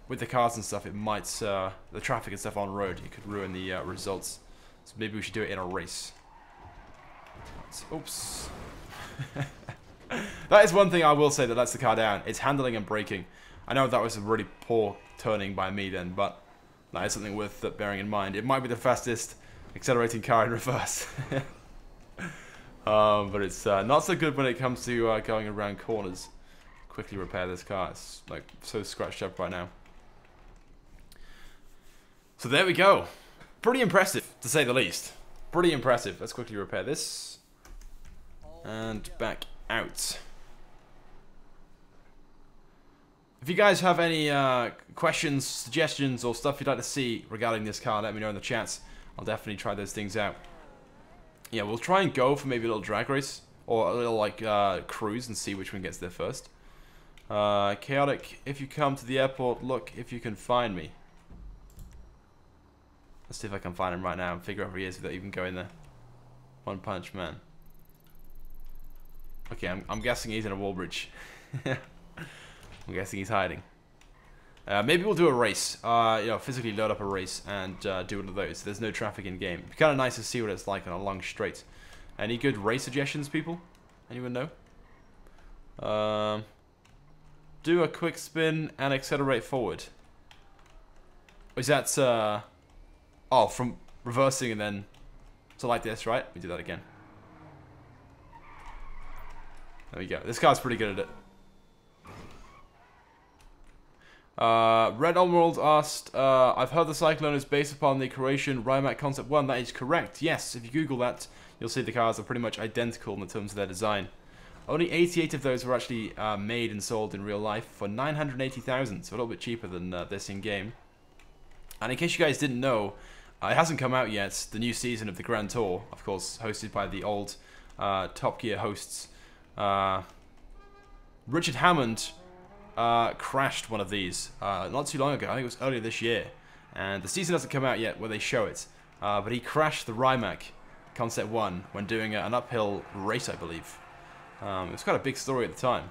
with the cars and stuff, it might, the traffic and stuff on road, it could ruin the results. So maybe we should do it in a race. Oops. That is one thing I will say that lets the car down. It's handling and braking. I know that was a really poor turning by me then, but that is something worth bearing in mind. It might be the fastest accelerating car in reverse. But it's not so good when it comes to going around corners. Quickly repair this car. It's like so scratched up right now. So there we go. Pretty impressive, to say the least. Pretty impressive. Let's quickly repair this. And back out. If you guys have any questions, suggestions, or stuff you'd like to see regarding this car, let me know in the chats. I'll definitely try those things out. Yeah, we'll try and go for maybe a little drag race, or a little like cruise and see which one gets there first. Chaotic, if you come to the airport, look if you can find me. Let's see if I can find him right now and figure out where he is without even going there. One Punch Man. Okay, I'm guessing he's in a wall bridge. I'm guessing he's hiding. Maybe we'll do a race. You know, physically load up a race and do one of those. There's no traffic in game. It'd be kind of nice to see what it's like on a long straight. Any good race suggestions, people? Anyone know? Do a quick spin and accelerate forward. Is that oh, from reversing and then so like this, right? We do that again. There we go. This car's pretty good at it. Red Emerald asked, I've heard the Cyclone is based upon the Croatian Rimac Concept 1. That is correct. Yes, if you Google that, you'll see the cars are pretty much identical in terms of their design. Only 88 of those were actually made and sold in real life for 980,000, so a little bit cheaper than this in-game. And in case you guys didn't know, it hasn't come out yet, the new season of the Grand Tour, of course, hosted by the old Top Gear hosts. Richard Hammond crashed one of these not too long ago. I think it was earlier this year, and the season hasn't come out yet where they show it, but he crashed the Rimac Concept 1 when doing an uphill race, I believe. It was quite a big story at the time.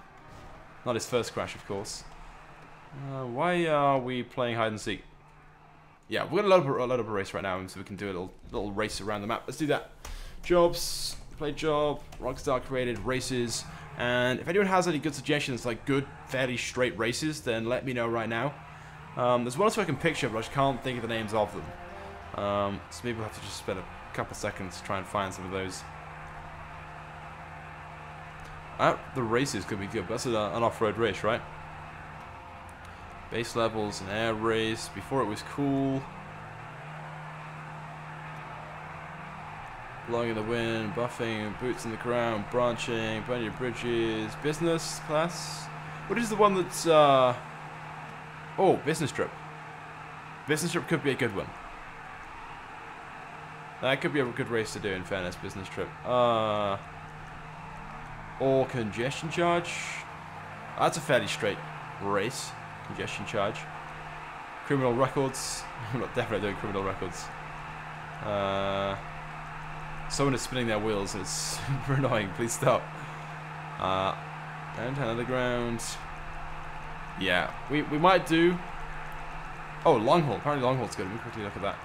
Not his first crash, of course. Why are we playing hide and seek? Yeah, we're gonna load up a race right now, so we can do a little race around the map. Let's do that. Jobs, play job, Rockstar created races. And if anyone has any good suggestions, like good, fairly straight races, then let me know right now. There's one or two I can picture, but I just can't think of the names of them. So maybe we'll have to just spend a couple seconds to try and find some of those. The races could be good, but that's an off-road race, right? Base levels, an air race. Before it was cool. Blowing in the wind, buffing, boots in the ground, branching, burning your bridges, business class. What is the one that's, oh, business trip. Business trip could be a good one. That could be a good race to do, in fairness, business trip. Or congestion charge. That's a fairly straight race. Congestion charge. Criminal records. I'm not definitely doing criminal records. Someone is spinning their wheels and it's super annoying. Please stop. Downtown Underground. Yeah, we might do... Oh, long haul. Apparently long haul's good. Let me quickly look at that.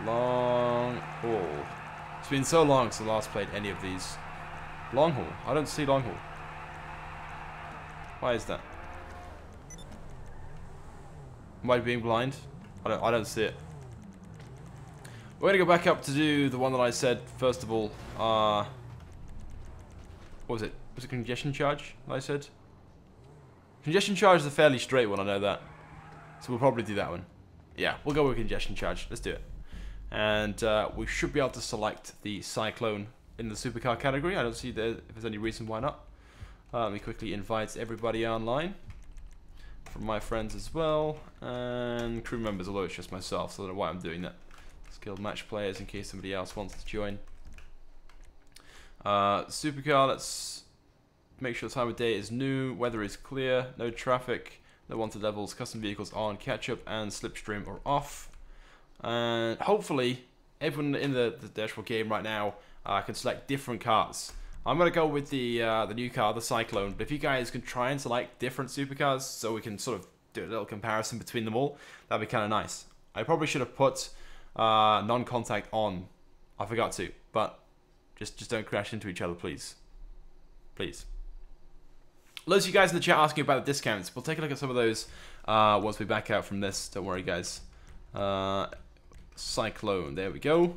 Long haul. It's been so long since I last played any of these. Long haul. I don't see long haul. Why is that? Am I being blind? I don't see it. We're gonna go back up to do the one that I said first of all. What was it? Was it congestion charge that I said? Congestion charge is a fairly straight one, I know that. So we'll probably do that one. Yeah, we'll go with congestion charge. Let's do it. And we should be able to select the Cyclone in the supercar category. I don't see if there's any reason why not. Let me quickly invite everybody online. From my friends as well. And crew members, although it's just myself, so I don't know why I'm doing that. Skilled match players in case somebody else wants to join. Supercar, let's make sure the time of day is new, weather is clear, no traffic, no wanted levels, custom vehicles on, catch-up and slipstream are off. And hopefully everyone in the actual game right now can select different cars. I'm going to go with the new car, the Cyclone, but if you guys can try and select different supercars so we can sort of do a little comparison between them all, that'd be kind of nice. I probably should have put non-contact on. I forgot to, but just don't crash into each other, please. Please. Loads of you guys in the chat asking about the discounts. We'll take a look at some of those once we back out from this. Don't worry, guys. Cyclone, there we go.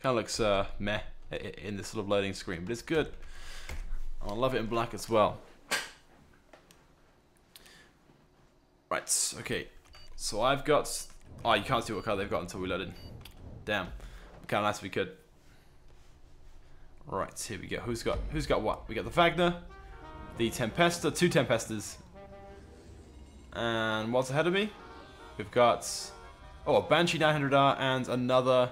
Kind of looks meh in this little loading screen, but it's good. I love it in black as well. Right, okay. So I've got... Oh, you can't see what car they've got until we load in. Damn. Kind of nice if we could. Right, here we go. Who's got what? We got the Wagner, the Tempesta, two Tempestas. And what's ahead of me? We've got... Oh, a Banshee 900R and another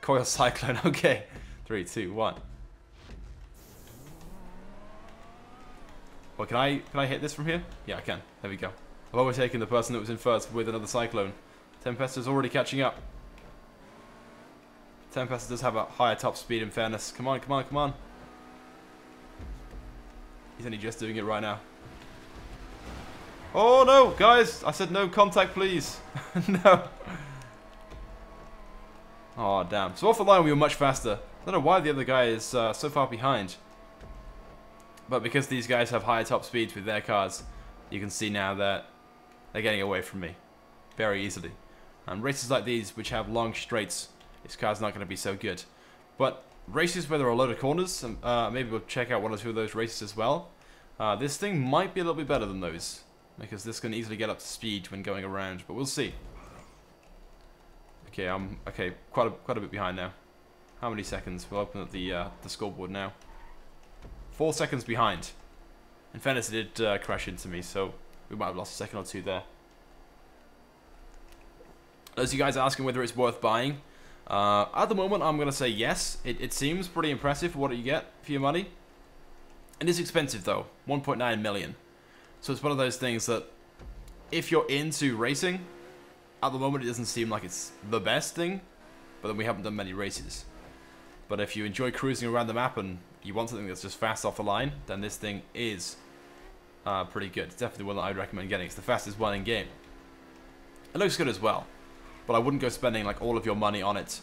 COIL Cyclone. Okay. 3, 2, 1. Well, can I hit this from here? Yeah, I can. There we go. I've overtaken the person that was in first with another Cyclone. Tempesta's already catching up. Tempesta does have a higher top speed in fairness. Come on, come on, come on. He's only just doing it right now. Oh no, guys! I said no contact, please. No. Oh, damn. So off the line we were much faster. I don't know why the other guy is so far behind. But because these guys have higher top speeds with their cars, you can see now that they're getting away from me very easily. And races like these, which have long straights, this car's not going to be so good. But races where there are a load of corners, maybe we'll check out one or two of those races as well. This thing might be a little bit better than those, because this can easily get up to speed when going around, but we'll see. Okay, I'm quite a bit behind now. How many seconds? We'll open up the scoreboard now. 4 seconds behind. In fairness, it did crash into me, so we might have lost a second or two there. As you guys are asking whether it's worth buying, at the moment I'm going to say yes. It seems pretty impressive for what you get for your money. It is expensive though, 1.9 million. So it's one of those things that if you're into racing, at the moment it doesn't seem like it's the best thing, but then we haven't done many races. But if you enjoy cruising around the map and you want something that's just fast off the line, then this thing is pretty good. It's definitely one that I'd recommend getting. It's the fastest one in game. It looks good as well, but I wouldn't go spending like all of your money on it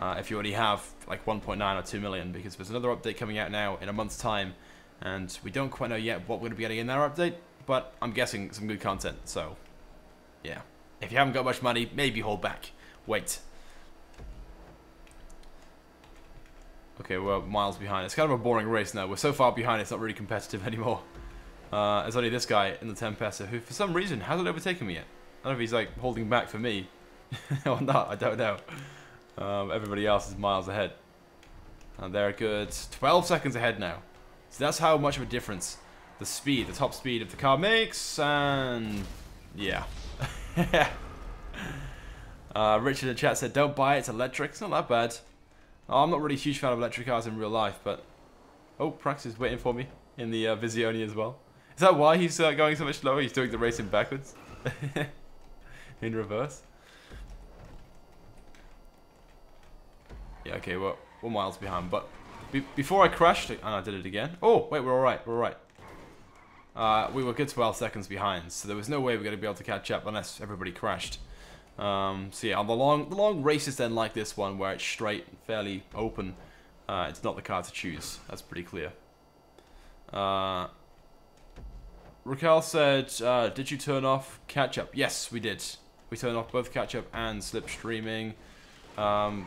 if you already have like 1.9 or 2 million, because there's another update coming out now in a month's time, and we don't quite know yet what we're going to be getting in that update, but I'm guessing some good content. So yeah, if you haven't got much money, maybe hold back. Wait. Okay, we're miles behind. It's kind of a boring race now. We're so far behind, it's not really competitive anymore. There's only this guy in the Tempesta who, for some reason, hasn't overtaken me yet. I don't know if he's like holding back for me or not. I don't know. Everybody else is miles ahead. And they're good 12 seconds ahead now. So that's how much of a difference the speed, the top speed of the car makes. And yeah. Richard in the chat said, don't buy it, it's electric. It's not that bad. Oh, I'm not really a huge fan of electric cars in real life, but... Oh, Prax is waiting for me in the Visione as well. Is that why he's going so much slower? He's doing the racing backwards? In reverse? Yeah, okay, well, we're miles behind, but... Before I crashed... And I did it again. Oh, wait, we're alright, we're alright. We were good 12 seconds behind, so there was no way we were going to be able to catch up unless everybody crashed. So yeah, on the long races then like this one, where it's straight and fairly open, it's not the car to choose. That's pretty clear. Raquel said, did you turn off catch-up? Yes, we did. We turned off both catch-up and slipstreaming,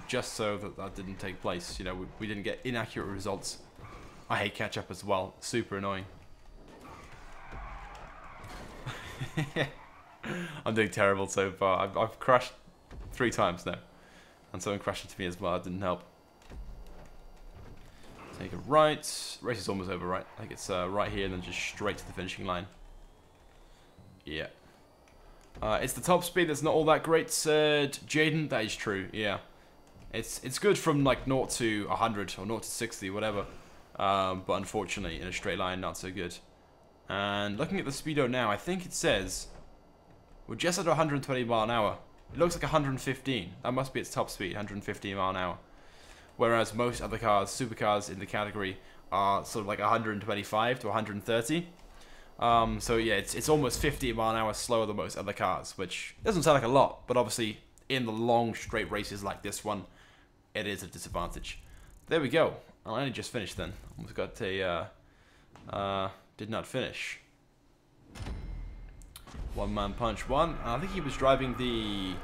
just so that didn't take place. You know, we didn't get inaccurate results. I hate catch-up as well. Super annoying. I'm doing terrible so far. I've crashed 3 times now. And someone crashed into me as well. That didn't help. Take a right. Race is almost over, right? I think it's right here and then just straight to the finishing line. Yeah. It's the top speed that's not all that great, said Jaden. That is true, yeah. It's good from like 0 to 100 or 0 to 60, whatever. But unfortunately, in a straight line, not so good. And looking at the speedo now, I think it says we're just at 120 mile an hour. It looks like 115. That must be its top speed, 115 mile an hour. Whereas most other cars, supercars in the category, are sort of like 125 to 130. So yeah, it's almost 50 mile an hour slower than most other cars, which doesn't sound like a lot, but obviously in the long straight races like this one, it is a disadvantage. There we go. I only just finished then. Almost got a did not finish. One man punch one. I think he was driving the...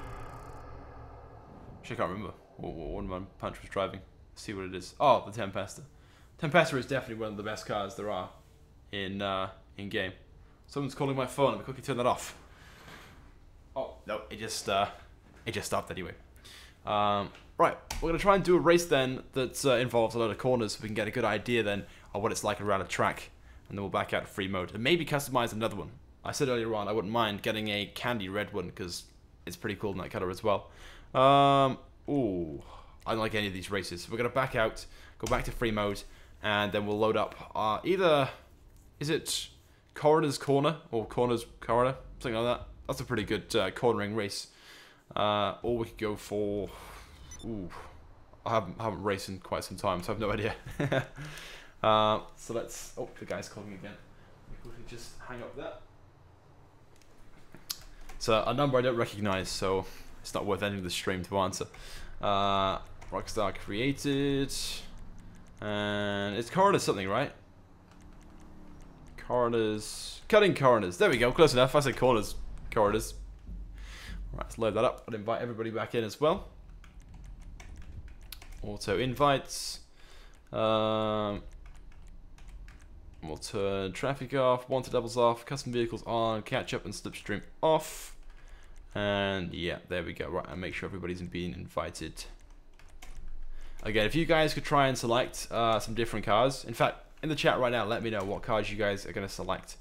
Actually, I can't remember what one man punch was driving. Let's see what it is. Oh, the Tempesta. Tempesta is definitely one of the best cars there are in game. Someone's calling my phone. Let me quickly turn that off. Oh no, it just stopped anyway. Right, we're gonna try and do a race then that involves a lot of corners, so we can get a good idea then of what it's like around a track, and then we'll back out to free mode and maybe customize another one. I said earlier on I wouldn't mind getting a candy red one because it's pretty cool in that color as well. Ooh, I don't like any of these races. So we're gonna back out, go back to free mode, and then we'll load up either, is it Coroner's Corner or Corner's Coroner, something like that. That's a pretty good cornering race. Or we could go for, ooh, I haven't raced in quite some time, so I have no idea. So let's, oh, the guy's calling again. We can just hang up that. So a number I don't recognize, so it's not worth ending the stream to answer. Rockstar created, and it's Coroner something, right? Coroners, cutting coroners. There we go, close enough. I said corners, coroners. Right, let's load that up. I'll invite everybody back in as well. Auto invites. We'll turn traffic off, wanted doubles off, custom vehicles on, catch up and slipstream off. And yeah, there we go. Right, and make sure everybody's being invited. Again, if you guys could try and select some different cars. In fact, in the chat right now, let me know what cars you guys are going to select.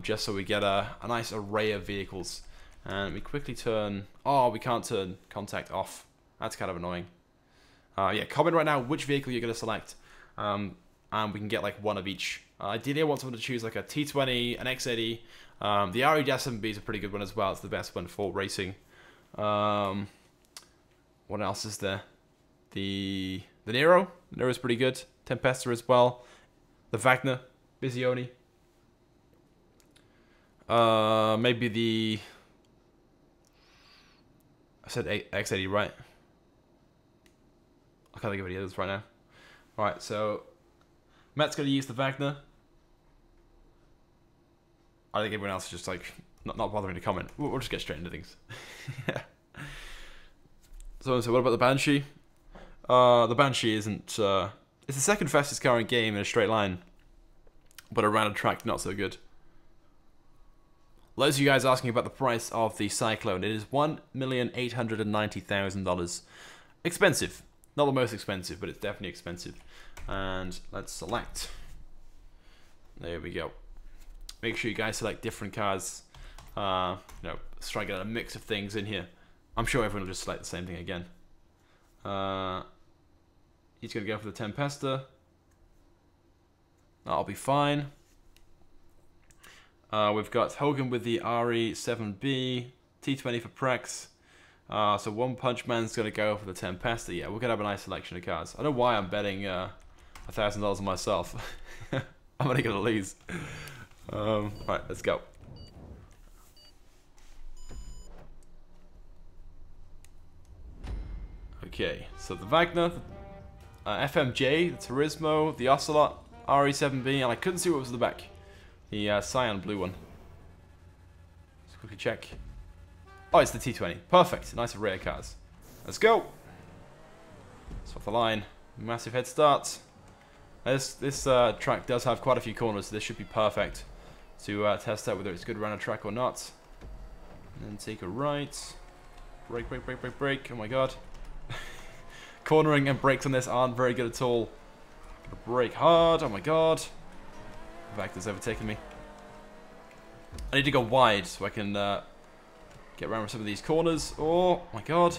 Just so we get a nice array of vehicles. And we quickly turn... Oh, we can't turn contact off. That's kind of annoying. Yeah, comment right now which vehicle you're going to select. And we can get like one of each. Ideally, I want someone to choose like a T20, an X80. The RE-SMB is a pretty good one as well. It's the best one for racing. What else is there? The Nero. The Nero is pretty good. Tempesta as well. The Wagner. Visione. Maybe the... I said X80, right? I can't think of any others right now. Alright, so... Matt's going to use the Wagner. I think everyone else is just like not bothering to comment. We'll just get straight into things. Yeah. So what about the Banshee? The Banshee isn't... it's the second fastest car in game in a straight line. But around a track, not so good. Loads of you guys asking about the price of the Cyclone. It is $1,890,000. Expensive. Not the most expensive, but it's definitely expensive. And let's select. There we go. Make sure you guys select different cars. You know, let's try and get a mix of things in here. I'm sure everyone will just select the same thing again. He's going to go for the Tempesta. That'll be fine. We've got Hogan with the RE7B, T20 for Prex. So One Punch Man's going to go for the Tempesta. Yeah, we're going to have a nice selection of cars. I don't know why I'm betting $1,000 on myself. I'm only going to lose. Right, let's go. Okay, so the Wagner, FMJ, the Turismo, the Ocelot, RE7B, and I couldn't see what was in the back. The cyan blue one. Let's quickly check. Oh, it's the T20. Perfect. Nice array of cars. Let's go. It's off the line. Massive head start. This track does have quite a few corners, so this should be perfect to test out whether it's good around a track or not. And then take a right. Brake, brake, brake, brake, brake. Oh my god. Cornering and brakes on this aren't very good at all. Gotta brake hard. Oh my god. Vector's overtaken me. I need to go wide so I can get around with some of these corners. Oh my god.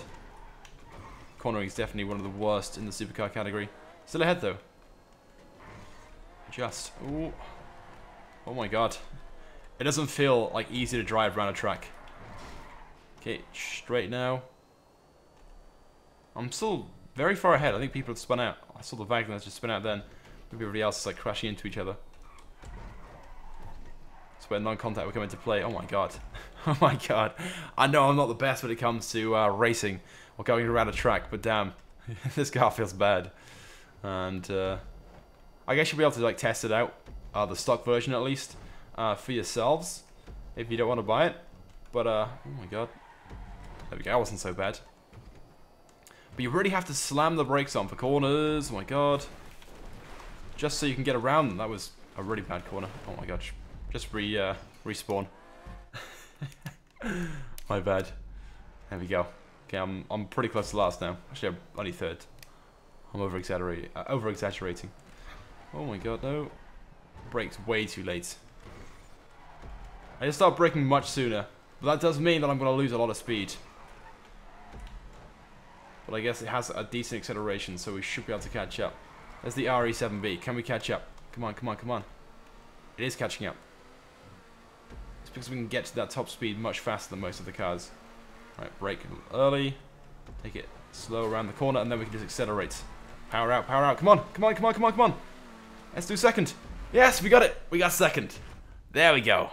Cornering is definitely one of the worst in the supercar category. Still ahead though. Just. Ooh. Oh my god. It doesn't feel like easy to drive around a track. Okay, straight now. I'm still very far ahead. I think people have spun out. I saw the Wagner just spin out then. Maybe everybody else is like crashing into each other. That's where non-contact will come into play. Oh my god. Oh my god. I know I'm not the best when it comes to racing or going around a track, but damn. This car feels bad. And I guess you'll be able to like test it out. The stock version at least. For yourselves. If you don't want to buy it. But oh my god. There we go. That wasn't so bad. But you really have to slam the brakes on for corners. Oh my god. Just so you can get around them. That was a really bad corner. Oh my god. Just respawn. My bad. There we go. Okay, I'm pretty close to last now. Actually, I'm only third. I'm over exaggerating. Oh my god, no. Brakes way too late. I just start braking much sooner. But that does mean that I'm going to lose a lot of speed. But I guess it has a decent acceleration, so we should be able to catch up. There's the RE7B. Can we catch up? Come on, come on, come on. It is catching up. It's because we can get to that top speed much faster than most of the cars. Right, brake early. Take it slow around the corner, and then we can just accelerate. Power out, power out. Come on, come on, come on, come on, come on. Let's do second. Yes, we got it. We got second. There we go.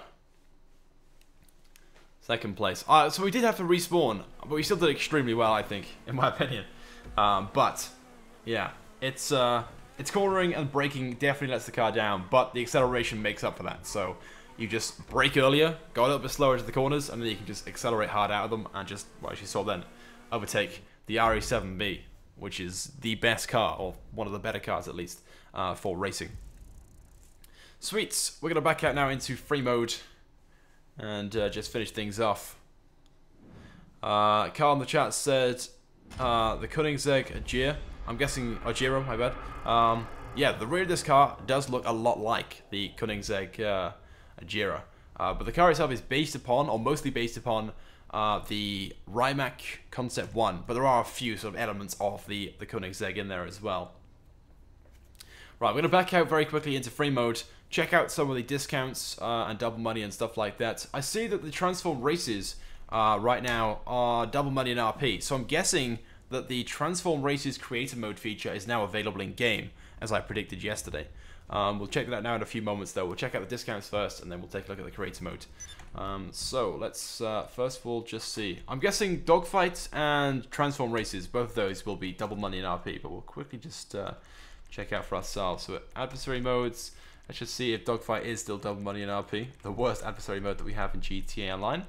Second place. So we did have to respawn, but we still did extremely well, I think, in my opinion. But yeah, it's cornering and braking definitely lets the car down, but the acceleration makes up for that. So you just brake earlier, go a little bit slower into the corners, and then you can just accelerate hard out of them and just, well, as you saw then, overtake the RE7B, which is the best car, or one of the better cars at least, for racing. Sweet. We're gonna back out now into free mode. And just finish things off. Carl in the chat said the Koenigsegg Agera. I'm guessing Agera, my bad. Yeah, the rear of this car does look a lot like the Koenigsegg Agera. But the car itself is based upon, or mostly based upon, the Rimac Concept 1. But there are a few sort of elements of the Koenigsegg in there as well. Right, we're going to back out very quickly into free mode. Check out some of the discounts and double money and stuff like that. I see that the Transform races right now are double money in RP. So I'm guessing that the Transform Races Creator Mode feature is now available in game, as I predicted yesterday. We'll check that out now in a few moments though. We'll check out the discounts first, and then we'll take a look at the Creator Mode. So let's first of all just see. I'm guessing Dogfight and Transform Races, both of those will be double money in RP, but we'll quickly just check out for ourselves. So adversary modes. Let's just see if Dogfight is still double money in RP. The worst adversary mode that we have in GTA Online.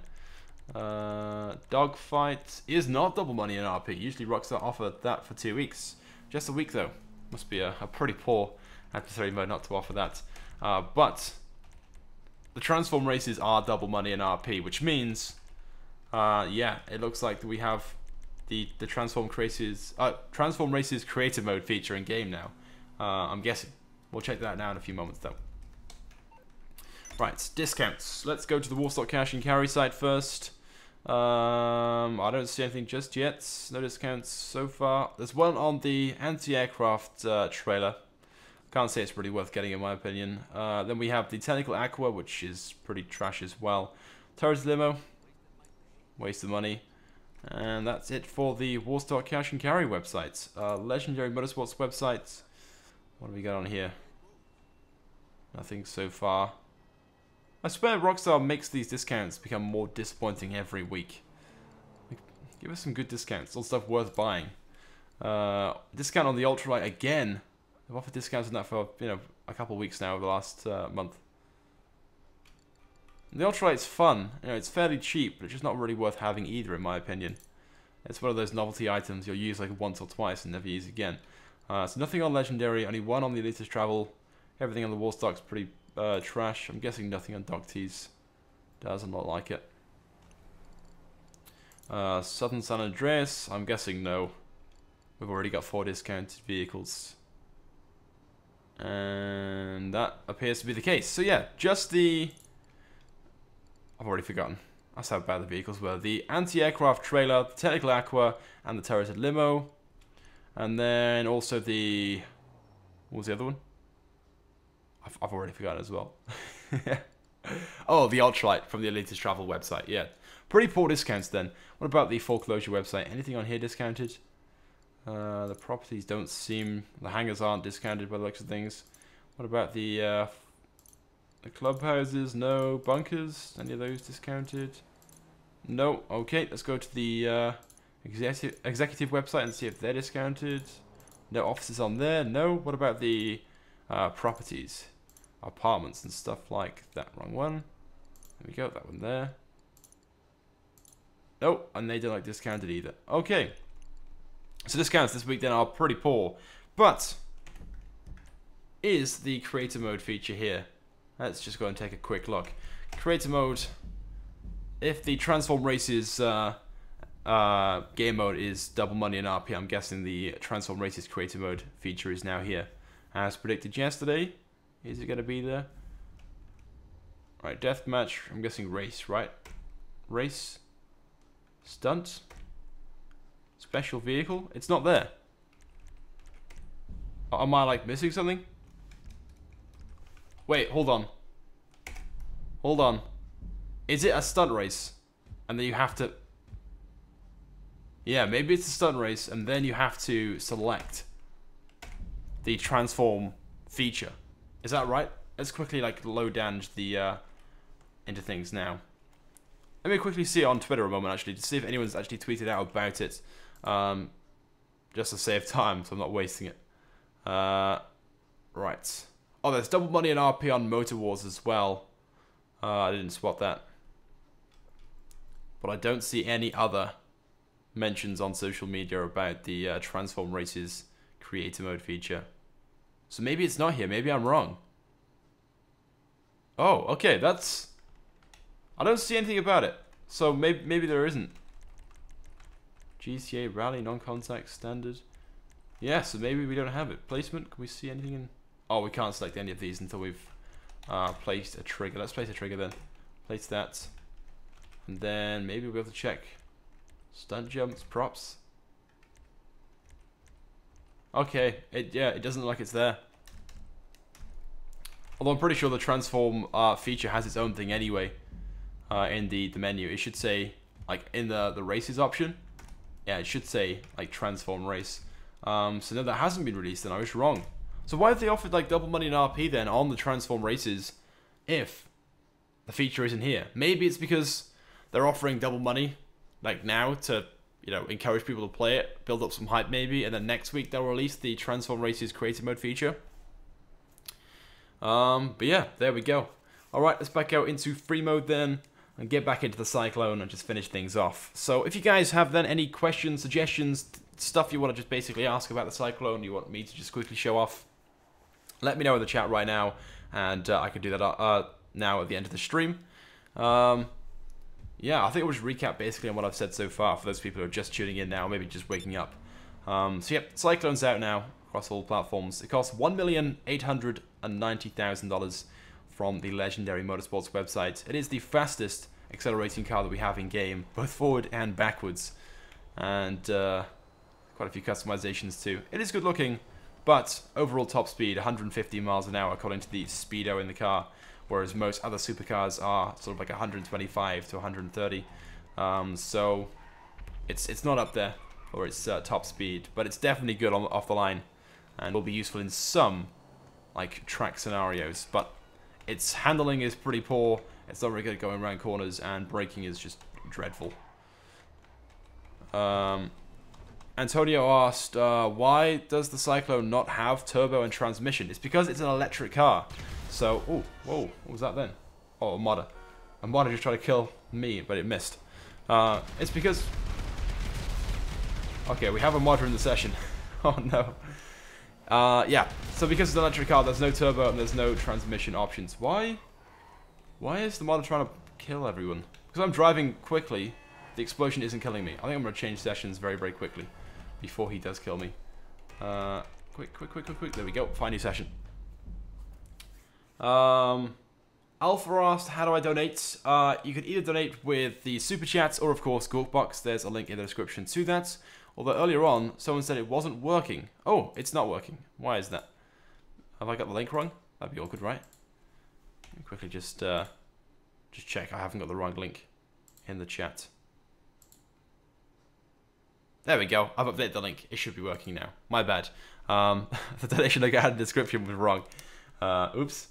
Dogfight is not double money in RP. Usually Rockstar offer that for 2 weeks. Just a week though. Must be a pretty poor adversary mode not to offer that. But the Transform races are double money in RP, which means, yeah, it looks like we have the Transform Races Creator Mode feature in game now. I'm guessing. We'll check that out now in a few moments though. Right, discounts. Let's go to the Warstock Cash and Carry site first. I don't see anything just yet. No discounts so far. There's one on the anti-aircraft trailer. Can't say it's really worth getting in my opinion. Then we have the Technical Aqua, which is pretty trash as well. Tires Limo, waste of money. And that's it for the Warstock Cash and Carry websites. Legendary Motorsports websites. What do we got on here? Nothing so far. I swear Rockstar makes these discounts become more disappointing every week. Like, give us some good discounts, all stuff worth buying. Discount on the Ultralight again. They've offered discounts on that for, you know, a couple of weeks now over the last month. The Ultralight's fun. You know, it's fairly cheap, but it's just not really worth having either, in my opinion. It's one of those novelty items you'll use like once or twice and never use again. So nothing on Legendary, only one on the Elitist Travel. Everything on the Warstock's pretty trash. I'm guessing nothing on Doctees. Doesn't look like it. Southern San Andreas, I'm guessing no. We've already got 4 discounted vehicles. And that appears to be the case. So yeah, just the... I've already forgotten. That's how bad the vehicles were. The anti-aircraft trailer, the Technical Aqua, and the Turreted Limo. And then also the... What was the other one? I've already forgotten as well. Oh, the Ultralight from the Elitist Travel website. Yeah, pretty poor discounts then. What about the Foreclosure website? Anything on here discounted? The properties don't seem... The hangars aren't discounted by the looks of things. What about the clubhouses? No. Bunkers? Any of those discounted? No. Okay, let's go to the executive website and see if they're discounted. No offices on there. No. What about the properties? Apartments and stuff like that. Wrong one. There we go. That one there. Nope. And they don't like discounted either. Okay. So discounts this week then are pretty poor. But is the creator mode feature here? Let's just go and take a quick look. Creator mode. If the Transform Races game mode is double money and RP, I'm guessing the Transform Races creator mode feature is now here. As predicted yesterday. Is it going to be there? Right, deathmatch. I'm guessing race, right? Race. Stunt. Special vehicle. It's not there. Am I like missing something? Wait, hold on. Hold on. Is it a stunt race? And then you have to... Yeah, maybe it's a stunt race and then you have to select the transform feature. Is that right? Let's quickly like load down the into things now. Let me quickly see it on Twitter a moment actually to see if anyone's actually tweeted out about it. Just to save time so I'm not wasting it. Right. Oh, there's double money and RP on Motor Wars as well. I didn't spot that. But I don't see any other mentions on social media about the Transform Races creator mode feature. So maybe it's not here. Maybe I'm wrong. Oh, okay. That's... I don't see anything about it. So maybe there isn't. GCA Rally non-contact standard. Yeah, so maybe we don't have it. Placement. Can we see anything in... Oh, we can't select any of these until we've placed a trigger. Let's place a trigger then. Place that. And then maybe we'll be able to check stunt jumps, props. Okay, it doesn't look like it's there. Although I'm pretty sure the transform feature has its own thing anyway. In the menu, it should say like in the races option. Yeah, it should say like transform race. So no, that hasn't been released, and I was wrong. So why have they offered like double money and RP then on the transform races if the feature isn't here? Maybe it's because they're offering double money like now to, you know, encourage people to play it, build up some hype maybe, and then next week they'll release the Transform Races creator mode feature. But yeah, there we go. Alright, let's back out into free mode then, and get back into the Cyclone and just finish things off. So if you guys have then any questions, suggestions, stuff you want to just basically ask about the Cyclone, you want me to just quickly show off, let me know in the chat right now, and I can do that now at the end of the stream. Yeah, I think I'll just recap basically on what I've said so far for those people who are just tuning in now, maybe just waking up. So yep, Cyclone's out now across all platforms. It costs $1,890,000 from the Legendary Motorsports website. It is the fastest accelerating car that we have in game, both forward and backwards, and quite a few customizations too. It is good looking, but overall top speed 150 miles an hour according to the speedo in the car, whereas most other supercars are sort of like 125 to 130. So it's not up there for its top speed, but it's definitely good off the line, and will be useful in some like track scenarios. But its handling is pretty poor. It's not very good at going around corners, and braking is just dreadful. Antonio asked, why does the Cyclone not have turbo and transmission? It's because it's an electric car. So, oh, whoa, what was that then? Oh, a modder. A modder just tried to kill me, but it missed. It's because... Okay, we have a modder in the session. Oh, no. Yeah, so because it's an electric car, there's no turbo and there's no transmission options. Why? Why is the modder trying to kill everyone? Because I'm driving quickly, the explosion isn't killing me. I think I'm going to change sessions very, very quickly before he does kill me. Quick. There we go. Find new session. Alpha asked, how do I donate? You can either donate with the Super Chats or, of course, Gawkbox. There's a link in the description to that. Although earlier on, someone said it wasn't working. Oh, it's not working. Why is that? Have I got the link wrong? That'd be awkward, right? Let me quickly just check I haven't got the wrong link in the chat. There we go. I've updated the link. It should be working now. My bad. The donation link I had in the description was wrong. Oops.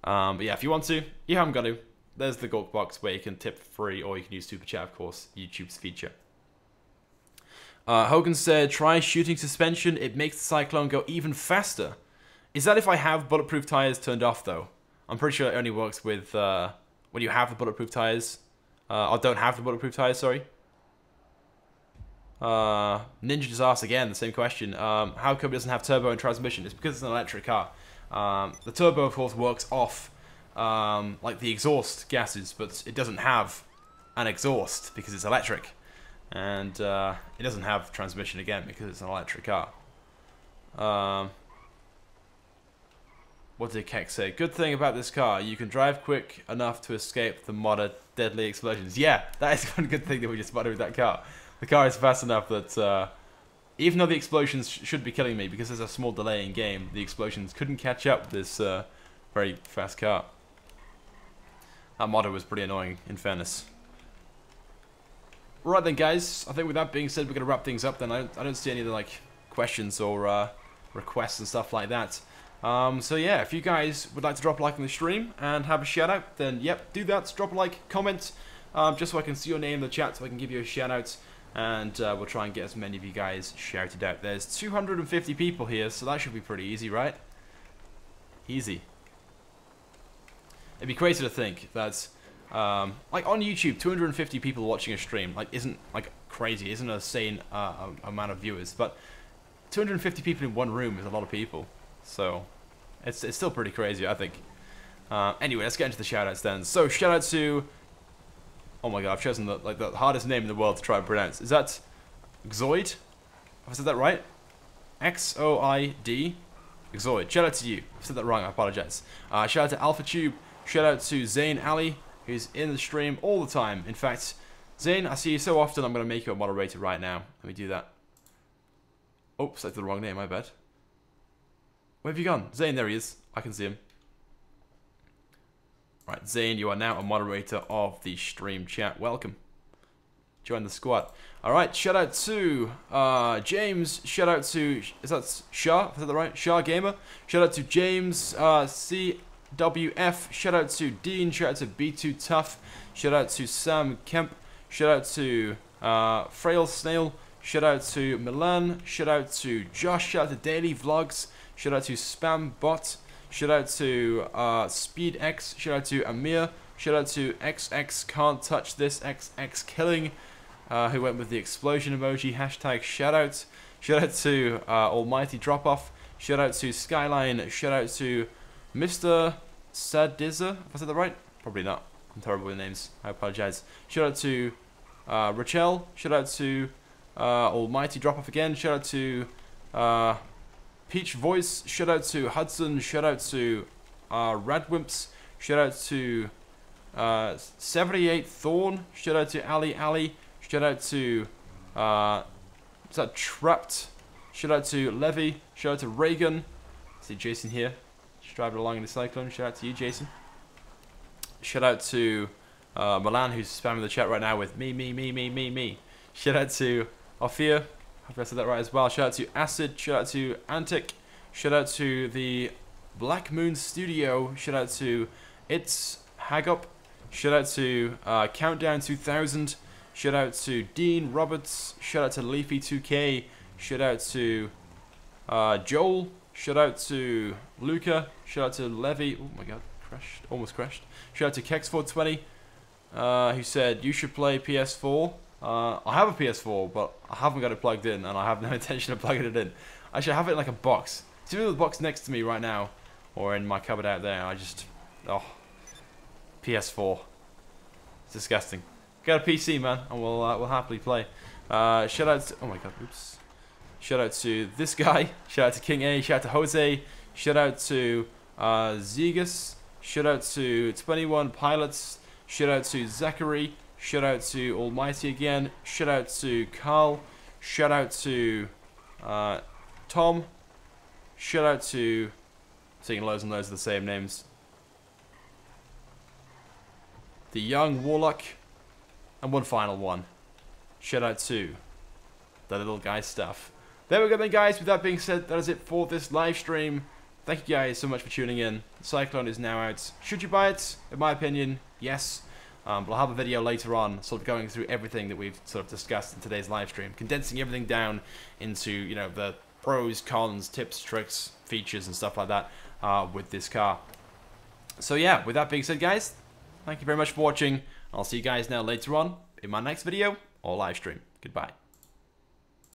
But yeah, if you want to, you haven't got to. There's the Gawk box where you can tip for free, or you can use Super Chat, of course, YouTube's feature. Hogan said, try shooting suspension. It makes the Cyclone go even faster. Is that if I have bulletproof tires turned off, though? I'm pretty sure it only works with when you have the bulletproof tires. Or don't have the bulletproof tires, sorry. Ninja just asked again the same question. How come it doesn't have turbo and transmission? It's because it's an electric car. The turbo, of course, works off like the exhaust gases, but it doesn't have an exhaust because it's electric. And it doesn't have transmission again because it's an electric car. What did Keck say? Good thing about this car, you can drive quick enough to escape the modder deadly explosions. Yeah, that is one good thing that we just spotted with that car. The car is fast enough that even though the explosions should be killing me because there's a small delay in game, the explosions couldn't catch up with this very fast car. That modder was pretty annoying, in fairness. Right then, guys, I think with that being said, we're going to wrap things up then. I don't see any other like questions or requests and stuff like that. So yeah, if you guys would like to drop a like on the stream and have a shout out, then yep, do that. Drop a like, comment, just so I can see your name in the chat, so I can give you a shout out, and we'll try and get as many of you guys shouted out. There's 250 people here, so that should be pretty easy, right? Easy. It'd be crazy to think that like on YouTube, 250 people watching a stream like isn't like crazy, isn't a sane amount of viewers, but 250 people in one room is a lot of people. So, it's still pretty crazy, I think. Anyway, let's get into the shoutouts then. So, shout out to... Oh my god, I've chosen the hardest name in the world to try and pronounce. Is that Xoid? Have I said that right? X-O-I-D? Xoid. Shout out to you. I've said that wrong, I apologize. Shout out to AlphaTube. Shout out to Zane Ali, who's in the stream all the time. In fact, Zane, I see you so often, I'm going to make you a moderator right now. Let me do that. Oops, I did the wrong name, I bet. Where have you gone? Zane, there he is. I can see him. Right, Zane, you are now a moderator of the stream chat. Welcome. Join the squad. Alright, shout out to James. Shout out to... Is that Shah? Is that right? Shah Gamer. Shout out to James CWF. Shout out to Dean. Shout out to B2 Tough. Shout out to Sam Kemp. Shout out to Frail Snail. Shout out to Milan. Shout out to Josh. Shout out to Daily Vlogs. Shout out to Spam Bot. Shout out to SpeedX. Shout out to Amir. Shout out to XX Can't Touch This XX Killing, who went with the explosion emoji. Hashtag shoutout. Shout out to Almighty Drop Off. Shout out to Skyline. Shout out to Mr. Sadiza. Have I said that right? Probably not. I'm terrible with names. I apologize. Shout out to Rachel. Shout out to Almighty Drop Off again. Shout out to Peach Voice, shout out to Hudson, shout out to Radwimps, shout out to 78 Thorn. Shout out to Ali. Shout out to is that Trapped? Shout out to Levy. Shout out to Reagan. See Jason here, just driving along in the Cyclone. Shout out to you, Jason. Shout out to Milan, who's spamming the chat right now with me. Shout out to Ophir. Hope I said that right as well. Shout out to Acid. Shout out to Antic. Shout out to the Black Moon Studio. Shout out to It's Hagup. Shout out to Countdown 2000. Shout out to Dean Roberts. Shout out to Leafy2K. Shout out to Joel. Shout out to Luca. Shout out to Levy. Oh my god, crashed. Almost crashed. Shout out to Kex420, who said, you should play PS4. I have a PS4, but I haven't got it plugged in, and I have no intention of plugging it in. Actually, I have it in like a box. It's in the box next to me right now, or in my cupboard out there. I just, PS4. It's disgusting. Get a PC, man, and we'll happily play. Shout out to, oh my god, oops. Shout out to this guy. Shout out to King A. Shout out to Jose. Shout out to Zegas. Shout out to 21 Pilots. Shout out to Zachary. Shout out to Almighty again. Shout out to Carl. Shout out to Tom. Shout out to, seeing loads and loads of the same names. The Young Warlock. And one final one. Shout out to the little guy stuff. There we go then, guys. With that being said, that is it for this live stream. Thank you guys so much for tuning in. The Cyclone is now out. Should you buy it? In my opinion, yes. But I'll have a video later on sort of going through everything that we've sort of discussed in today's live stream. Condensing everything down into, you know, the pros, cons, tips, tricks, features and stuff like that with this car. So yeah, with that being said, guys, thank you very much for watching. I'll see you guys now later on in my next video or live stream. Goodbye.